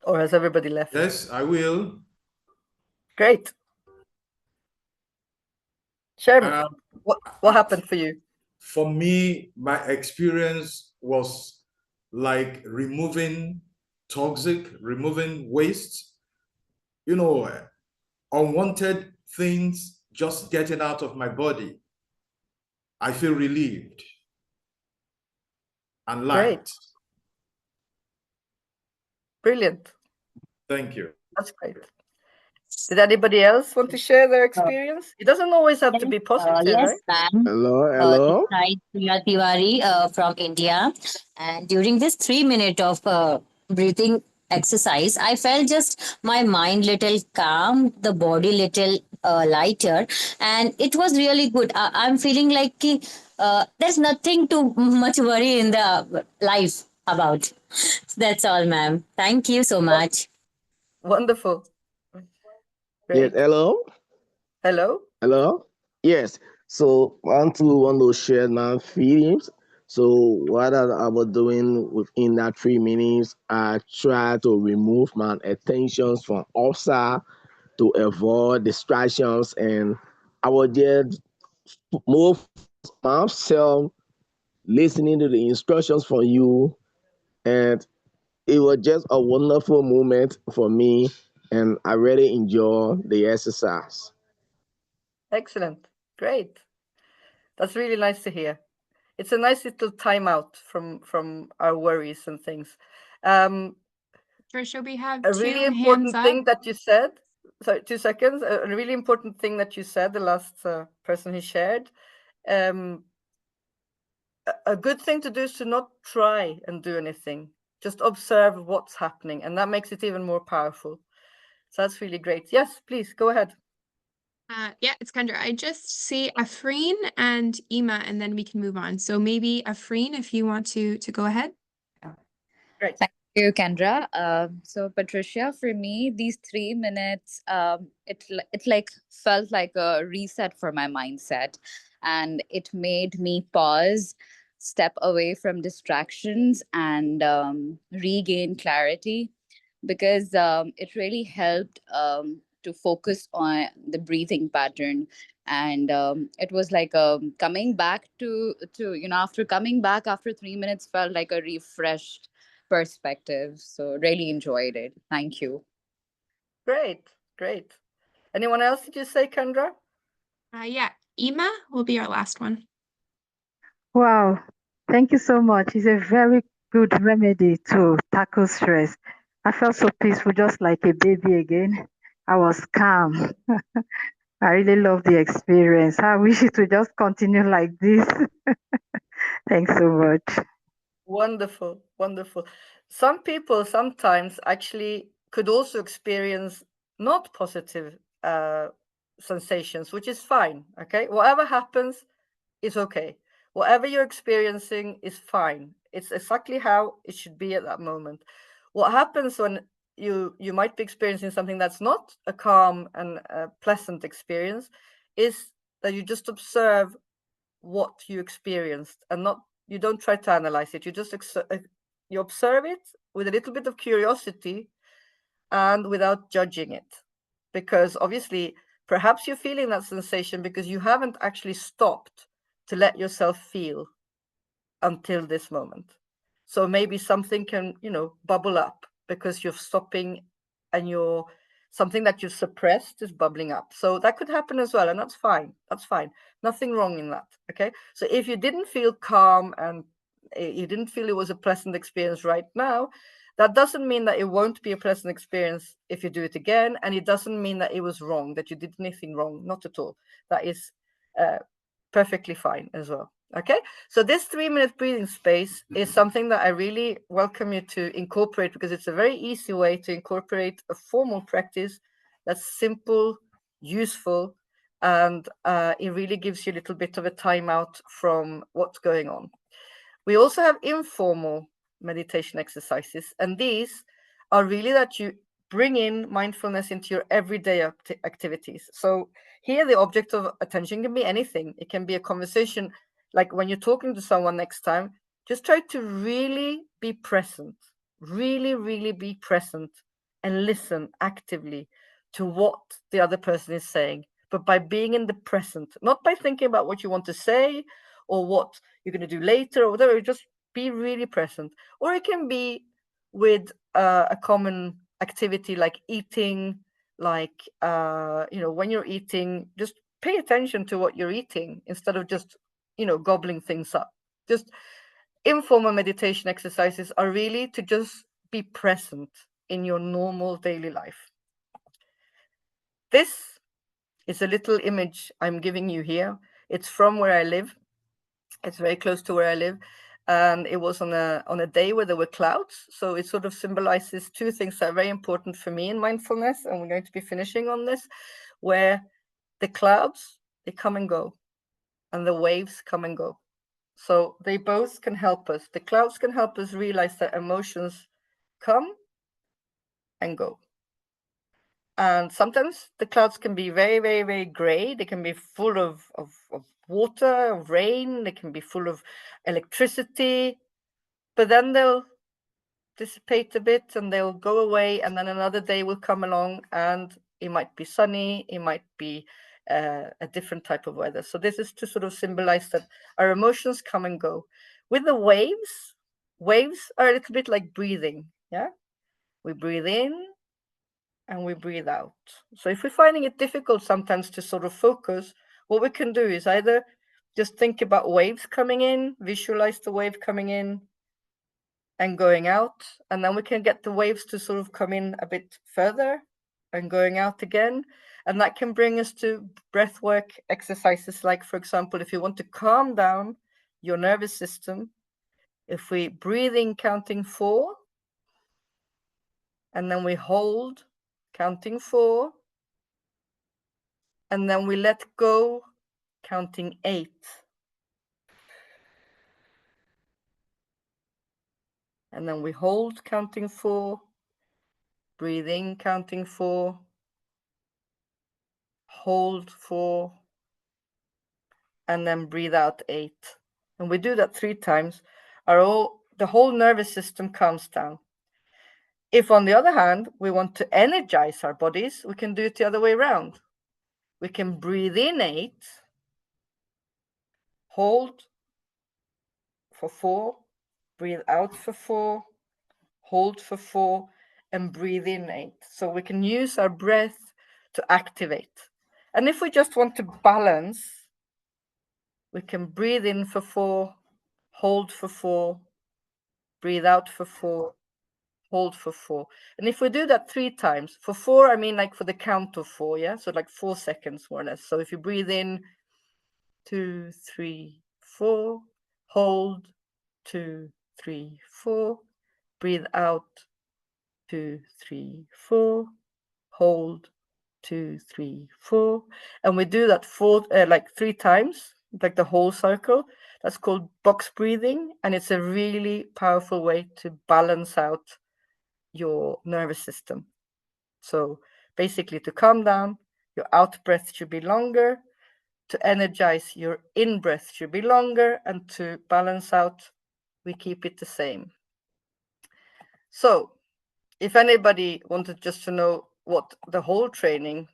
Or has everybody left? Yes, I will. Great. Share me. Um, What happened for you? For me, my experience was like removing waste, you know, unwanted things just getting out of my body. I feel relieved and light. Great. Brilliant. Thank you. That's great. Did anybody else want to share their experience? It doesn't always have to be positive, Yes, right? ma'am. Hello. This is Priya Tiwari from India. And during this 3 minute of breathing exercise, I felt just my mind little calm, the body little lighter, and it was really good. I'm feeling like there's nothing too much worry in the life about. That's all, ma'am. Thank you so much. Wonderful. Yes, Great. hello. Hello. Hello. Yes. So want to share my feelings. So what I was doing within that 3 minutes, I try to remove my attentions from outside to avoid distractions, and I was just more myself, listening to the instructions from you, and it was just a wonderful moment for me, and I really enjoy the exercise. Excellent. Great. That's really nice to hear. It's a nice little timeout from our worries and things. Trisha, we have A two really hands important up. thing that you said. Sorry, 2 seconds. A really important thing that you said. The last person who shared. A good thing to do is to not try and do anything. Just observe what's happening, and that makes it even more powerful. So that's really great. Yes, please go ahead. Yeah, it's Kendra. I just see Afreen and Ima, and then we can move on. So maybe Afreen, if you want to go ahead. Great. Thank you, Kendra. So, Patricia, for me, these 3 minutes, it like felt like a reset for my mindset, and it made me pause, step away from distractions, and regain clarity, because it really helped to focus on the breathing pattern. And it was like coming back to after coming back after 3 minutes felt like a refreshed perspective. So really enjoyed it. Thank you. Great. Great. Anyone else did you say, Kendra? Yeah, Ima will be our last one. Wow, thank you so much. It's a very good remedy to tackle stress. I felt so peaceful, just like a baby again. I was calm. I really love the experience. I wish it would just continue like this. Thanks so much. Wonderful. Wonderful. Some people sometimes actually could also experience not positive sensations, which is fine. Okay. Whatever happens is okay. Whatever you're experiencing is fine. It's exactly how it should be at that moment. What happens when you might be experiencing something that's not a calm and a pleasant experience is that you just observe what you experienced, and not, you don't try to analyze it. You just you observe it with a little bit of curiosity and without judging it, because obviously perhaps you're feeling that sensation because you haven't actually stopped to let yourself feel until this moment. So maybe something can, bubble up because you're stopping, and you're something that you've suppressed is bubbling up. So that could happen as well, and that's fine. That's fine. Nothing wrong in that. Okay. So if you didn't feel calm and you didn't feel it was a pleasant experience right now, That doesn't mean that it won't be a pleasant experience if you do it again, and it doesn't mean that it was wrong, that you did anything wrong, not at all. That is perfectly fine as well. Okay, so this 3-minute breathing space is something that I really welcome you to incorporate, because it's a very easy way to incorporate a formal practice that's simple, useful, and it really gives you a little bit of a timeout from what's going on. We also have informal meditation exercises, and these are really that you bring in mindfulness into your everyday activities. So here the object of attention can be anything. It can be a conversation, like when you're talking to someone next time, just try to really be present, really be present, and listen actively to what the other person is saying, but by being in the present, not by thinking about what you want to say or what you're going to do later or whatever. Just be really present. Or it can be with a common activity like eating, like when you're eating, just pay attention to what you're eating instead of just gobbling things up. Just informal meditation exercises are really to just be present in your normal daily life. This is a little image I'm giving you here. It's from where I live. It's very close to where I live, and it was on a day where there were clouds. So it sort of symbolizes two things that are very important for me in mindfulness, and we're going to be finishing on this, where the clouds, they come and go, and the waves come and go. So they both can help us. The clouds can help us realize that emotions come and go. And sometimes the clouds can be very gray. They can be full of water, of rain. They can be full of electricity, but then they'll dissipate a bit and they'll go away, and then another day will come along and it might be sunny, it might be a different type of weather. So this is to sort of symbolize that our emotions come and go. With the waves are a little bit like breathing. Yeah, we breathe in and we breathe out. So if we're finding it difficult sometimes to sort of focus, what we can do is either just think about waves coming in, visualize the wave coming in and going out, and then we can get the waves to sort of come in a bit further and going out again. And that can bring us to breath work exercises, like, for example, if you want to calm down your nervous system, if we breathe in counting 4, and then we hold counting 4, and then we let go counting 8. And then we hold counting 4, breathe in counting 4, hold 4, and then breathe out 8. And we do that 3 times. The whole nervous system calms down. If, on the other hand, we want to energize our bodies, we can do it the other way around. We can breathe in 8, hold for 4, breathe out for 4, hold for 4, and breathe in 8. So we can use our breath to activate. And if we just want to balance, we can breathe in for 4, hold for 4, breathe out for 4, hold for 4. And if we do that 3 times, for 4, I mean like for the count of 4, yeah? So like 4 seconds more or less. So if you breathe in, 2, 3, 4, hold, 2, 3, 4, breathe out, 2, 3, 4, hold, 2, 3, 4. And we do that 3 times, like the whole circle. That's called box breathing, and it's a really powerful way to balance out your nervous system. So basically, to calm down, your out breath should be longer. To energize, your in breath should be longer, and to balance out, we keep it the same. So if anybody wanted just to know what the whole training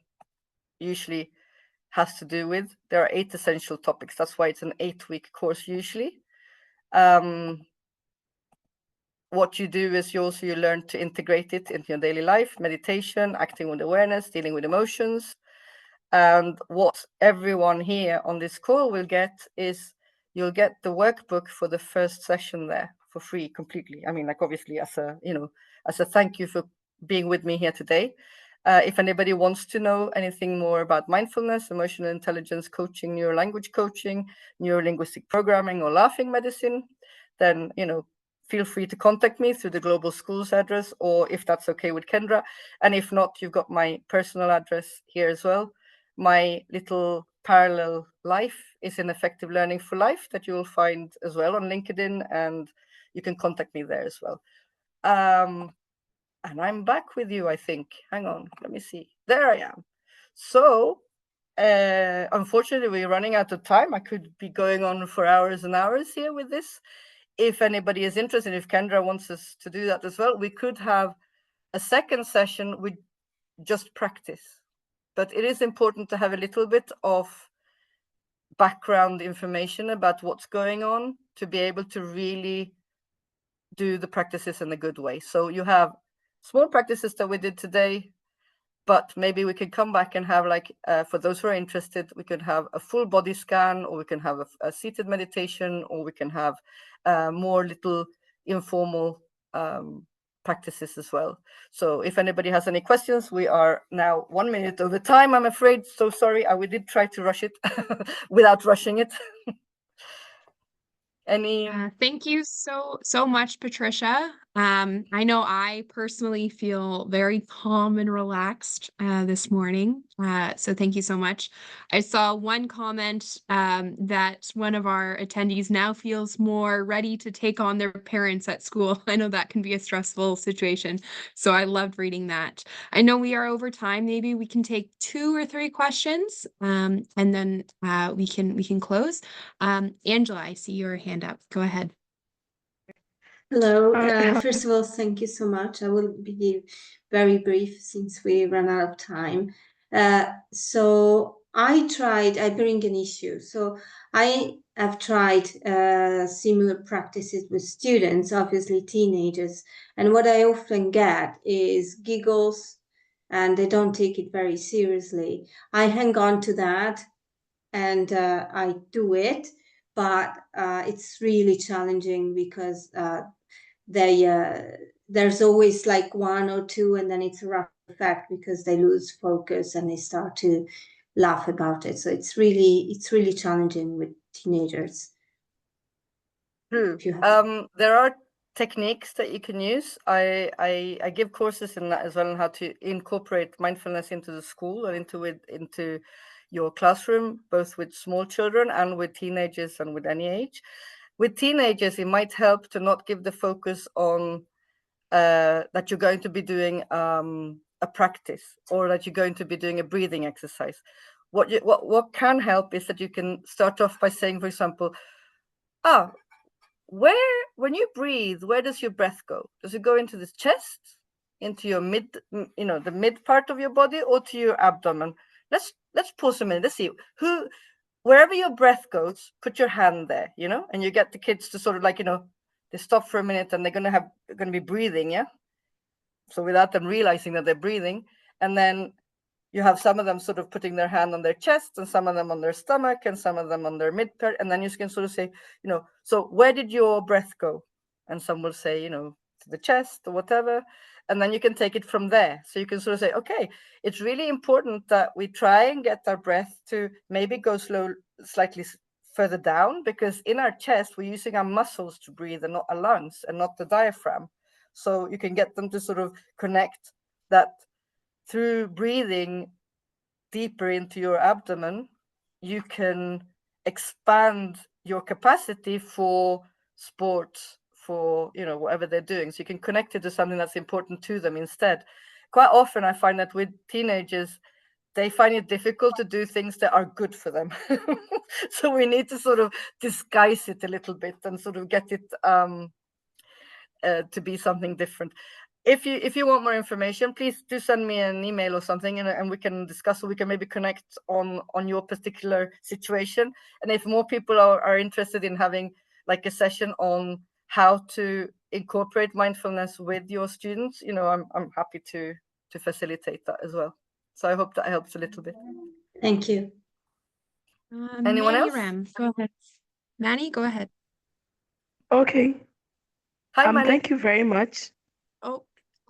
usually has to do with, there are 8 essential topics. That's why it's an 8-week course usually. What you do is you learn to integrate it into your daily life: meditation, acting with awareness, dealing with emotions. And what everyone here on this call will get is you'll get the workbook for the first session there for free completely. I mean, like obviously as a, as a thank you for being with me here today. If anybody wants to know anything more about mindfulness, emotional intelligence coaching, neurolanguage coaching, neurolinguistic programming, or laughing medicine, then, feel free to contact me through the Global Schools address, or if that's okay with Kendra. And if not, you've got my personal address here as well. My little parallel life is in Effective Learning for Life that you will find as well on LinkedIn, and you can contact me there as well. And I'm back with you, I think. Hang on, let me see. There I am. So, unfortunately, we're running out of time. I could be going on for hours and hours here with this. If anybody is interested, if Kendra wants us to do that as well, we could have a second session with just practice. But it is important to have a little bit of background information about what's going on to be able to really do the practices in a good way. So you have small practices that we did today, but maybe we could come back and have, like, for those who are interested, we could have a full body scan, or we can have a seated meditation, or we can have more little informal practices as well. So if anybody has any questions, we are now 1 minute over time, I'm afraid. So sorry, we did try to rush it without rushing it. Any? Thank you so much, Patricia. I know I personally feel very calm and relaxed this morning. So thank you so much. I saw one comment that one of our attendees now feels more ready to take on their parents at school. I know that can be a stressful situation. So I loved reading that. I know we are over time. Maybe we can take 2 or 3 questions, and then we can close. Angela, I see your hand up. Go ahead. Hello. First of all, thank you so much. I will be very brief since we ran out of time. So I bring an issue. So I have tried similar practices with students, obviously teenagers, and what I often get is giggles, and they don't take it very seriously. I hang on to that, and I do it, but it's really challenging because there's always like 1 or 2, and then it's a rough effect because they lose focus and they start to laugh about it. So it's really challenging with teenagers. True. There are techniques that you can use. I give courses in that as well, on how to incorporate mindfulness into the school and into your classroom, both with small children and with teenagers and with any age. With teenagers, it might help to not give the focus on that you're going to be doing a practice, or that you're going to be doing a breathing exercise. What can help is that you can start off by saying, for example, when you breathe, where does your breath go? Does it go into the chest, into your the mid part of your body, or to your abdomen? Let's pause a minute. Let's see wherever your breath goes, put your hand there, and you get the kids to sort of like, they stop for a minute and they're going to be breathing. Yeah. So without them realizing that they're breathing, and then you have some of them sort of putting their hand on their chest, and some of them on their stomach, and some of them on their mid part. And then you can sort of say, so where did your breath go? And some will say, to the chest or whatever. And then you can take it from there. So you can sort of say, okay, it's really important that we try and get our breath to maybe go slightly further down, because in our chest, we're using our muscles to breathe and not our lungs and not the diaphragm. So you can get them to sort of connect that through breathing deeper into your abdomen, you can expand your capacity for sports, for whatever they're doing. So you can connect it to something that's important to them instead. Quite often I find that with teenagers, they find it difficult to do things that are good for them. So we need to sort of disguise it a little bit and sort of get it to be something different. If you want more information, please do send me an email or something, and we can discuss, or we can maybe connect on your particular situation. And if more people are interested in having like a session on how to incorporate mindfulness with your students, I'm happy to facilitate that as well. So I hope that helps a little bit. Thank you. Anyone else? Rem, go ahead. Manny, go ahead. Okay. Hi, Manny. Thank you very much. Oh,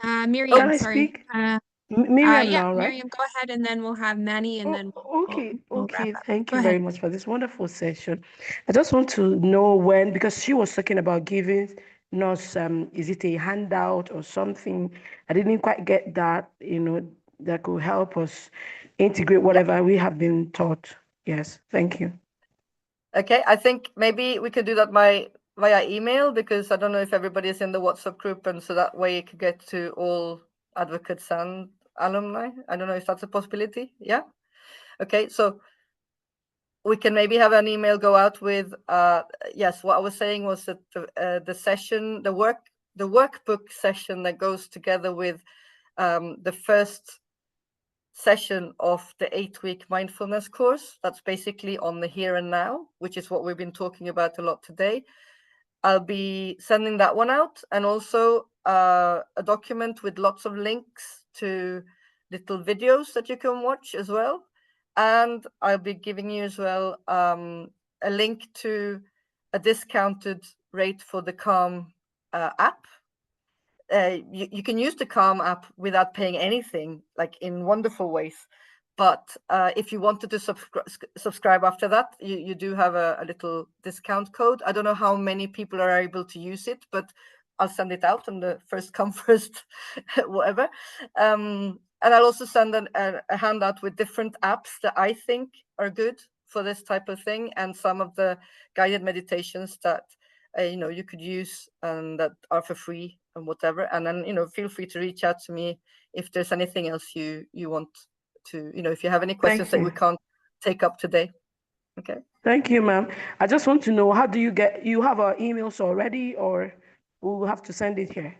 Can Miriam, I sorry. speak? Miriam Yeah, now, right? Miriam, go ahead, and then we'll have Manny, and then Okay, we'll wrap okay. up. Thank Go you very ahead. much for this wonderful session. I just want to know when, because she was talking about giving us, is it a handout or something? I didn't quite get that, that could help us integrate whatever we have been taught. Yes, thank you. Okay, I think maybe we could do that via email, because I don't know if everybody is in the WhatsApp group, and so that way it could get to all advocates and alumni. I don't know if that's a possibility. Yeah. Okay, so we can maybe have an email go out with yes, what I was saying was that the session, the workbook session that goes together with the first session of the 8-week mindfulness course, that's basically on the here and now, which is what we've been talking about a lot today. I'll be sending that one out, and also a document with lots of links to little videos that you can watch as well. And I'll be giving you as well a link to a discounted rate for the Calm app. You can use the Calm app without paying anything, like in wonderful ways. But if you wanted to subscribe after that, you do have a little discount code. I don't know how many people are able to use it, but I'll send it out on the first come, first whatever. And I'll also send a handout with different apps that I think are good for this type of thing, and some of the guided meditations that you could use and that are for free and whatever. And then feel free to reach out to me if there's anything else you want to, if you have any questions that we can't take up today. Okay. Thank you, ma'am. I just want to know, how do you have our emails already, or we'll have to send it here?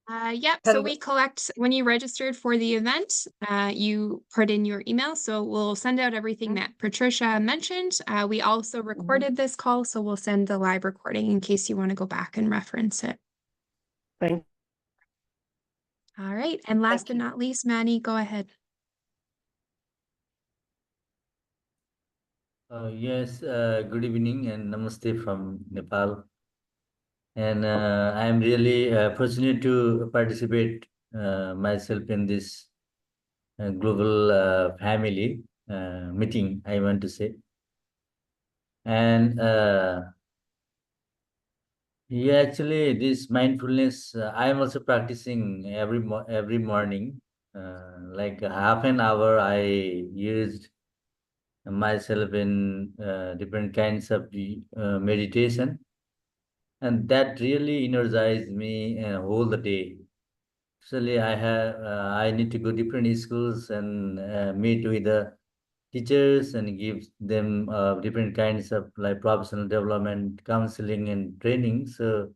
Yep, so we collect, when you registered for the event, you put in your email, so we'll send out everything that Patricia mentioned. We also recorded this call, so we'll send the live recording in case you want to go back and reference it. Thank you. All right, and last but not least, Manny, go ahead. Yes, good evening and namaste from Nepal. And I am really fortunate to participate myself in this global family meeting, I want to say. And yeah, actually, this mindfulness, I am also practicing every morning. Like half an hour, I used myself in different kinds of meditation, and that really energized me whole the day. Actually, I need to go different schools and meet with the teachers and give them different kinds of like professional development, counseling, and training. So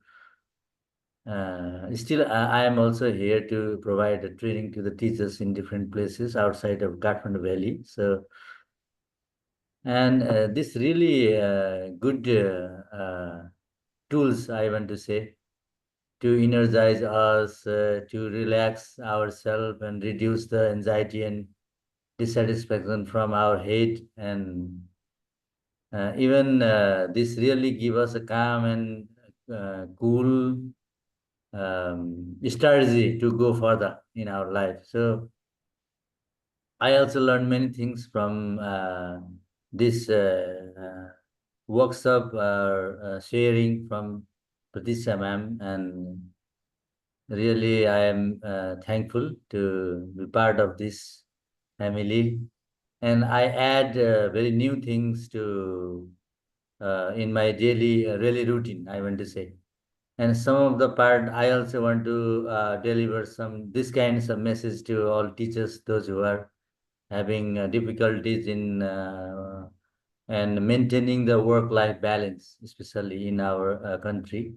still, I am also here to provide a training to the teachers in different places outside of Kathmandu Valley. So, and this really good tools, I want to say, to energize us, to relax ourselves and reduce the anxiety and dissatisfaction from our head. And even this really give us a calm and cool strategy to go further in our life. So I also learned many things from this workshop sharing from Pratisha ma'am, and really I am thankful to be part of this family. And I add very new things to in my daily routine, I want to say. And some of the part I also want to deliver some this kinds of message to all teachers, those who are having difficulties in and maintaining the work-life balance, especially in our country.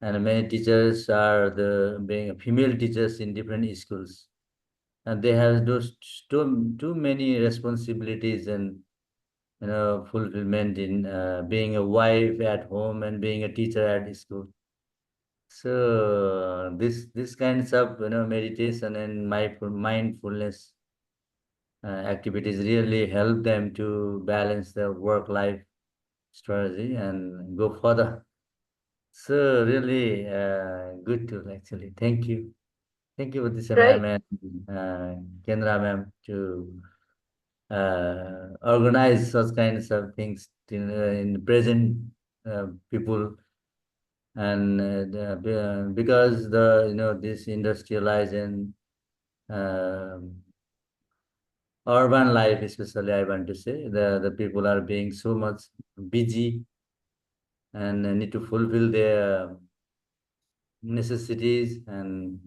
And many teachers are being female teachers in different schools, and they have those too many responsibilities and fulfillment in being a wife at home and being a teacher at school. So this kinds of meditation and mindfulness activities really help them to balance their work life strategy and go further. So really good tool actually. Thank you. Thank you, Patricia Great. ma'am and Kendra ma'am to organize such kinds of things in the present people, and because the this industrialized and urban life, especially, I want to say the people are being so much busy and need to fulfill their necessities, and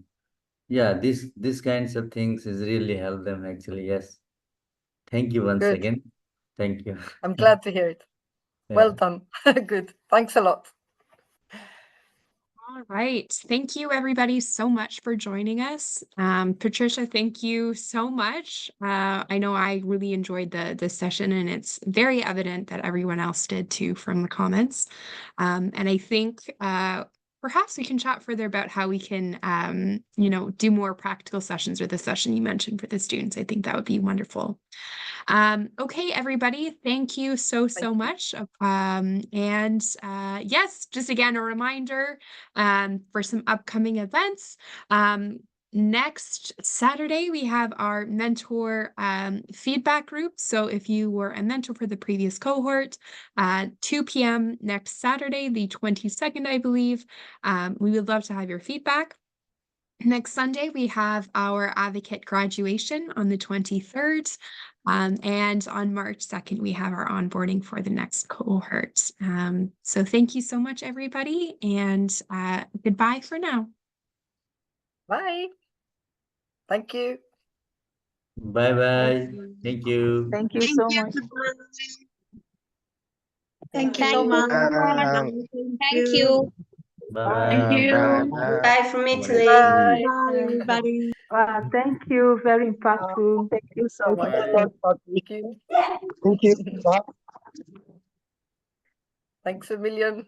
yeah, these kinds of things is really help them actually. Yes, thank you once Good. again. Thank you. I'm glad to hear it. Well Yeah. done. Good. Thanks a lot. All right. Thank you, everybody, so much for joining us. Patricia, thank you so much. I know I really enjoyed the session, and it's very evident that everyone else did too from the comments. And I think perhaps we can chat further about how we can, do more practical sessions, or the session you mentioned for the students. I think that would be wonderful. Okay, everybody, thank you so much. And yes, just again, a reminder for some upcoming events. Next Saturday, we have our mentor feedback group. So if you were a mentor for the previous cohort, 2 p.m. next Saturday, the 22nd, I believe, we would love to have your feedback. Next Sunday, we have our advocate graduation on the 23rd. And on March 2nd, we have our onboarding for the next cohort. So thank you so much, everybody, and goodbye for now. Bye. Thank you. Bye bye. Thank you. Thank you so much. Thank you so much. Thank you. Bye Thank bye. you. Bye from Italy. Bye. everybody. Thank you. Very impactful. Thank you so much. Thank you. Thank you. Thanks a million.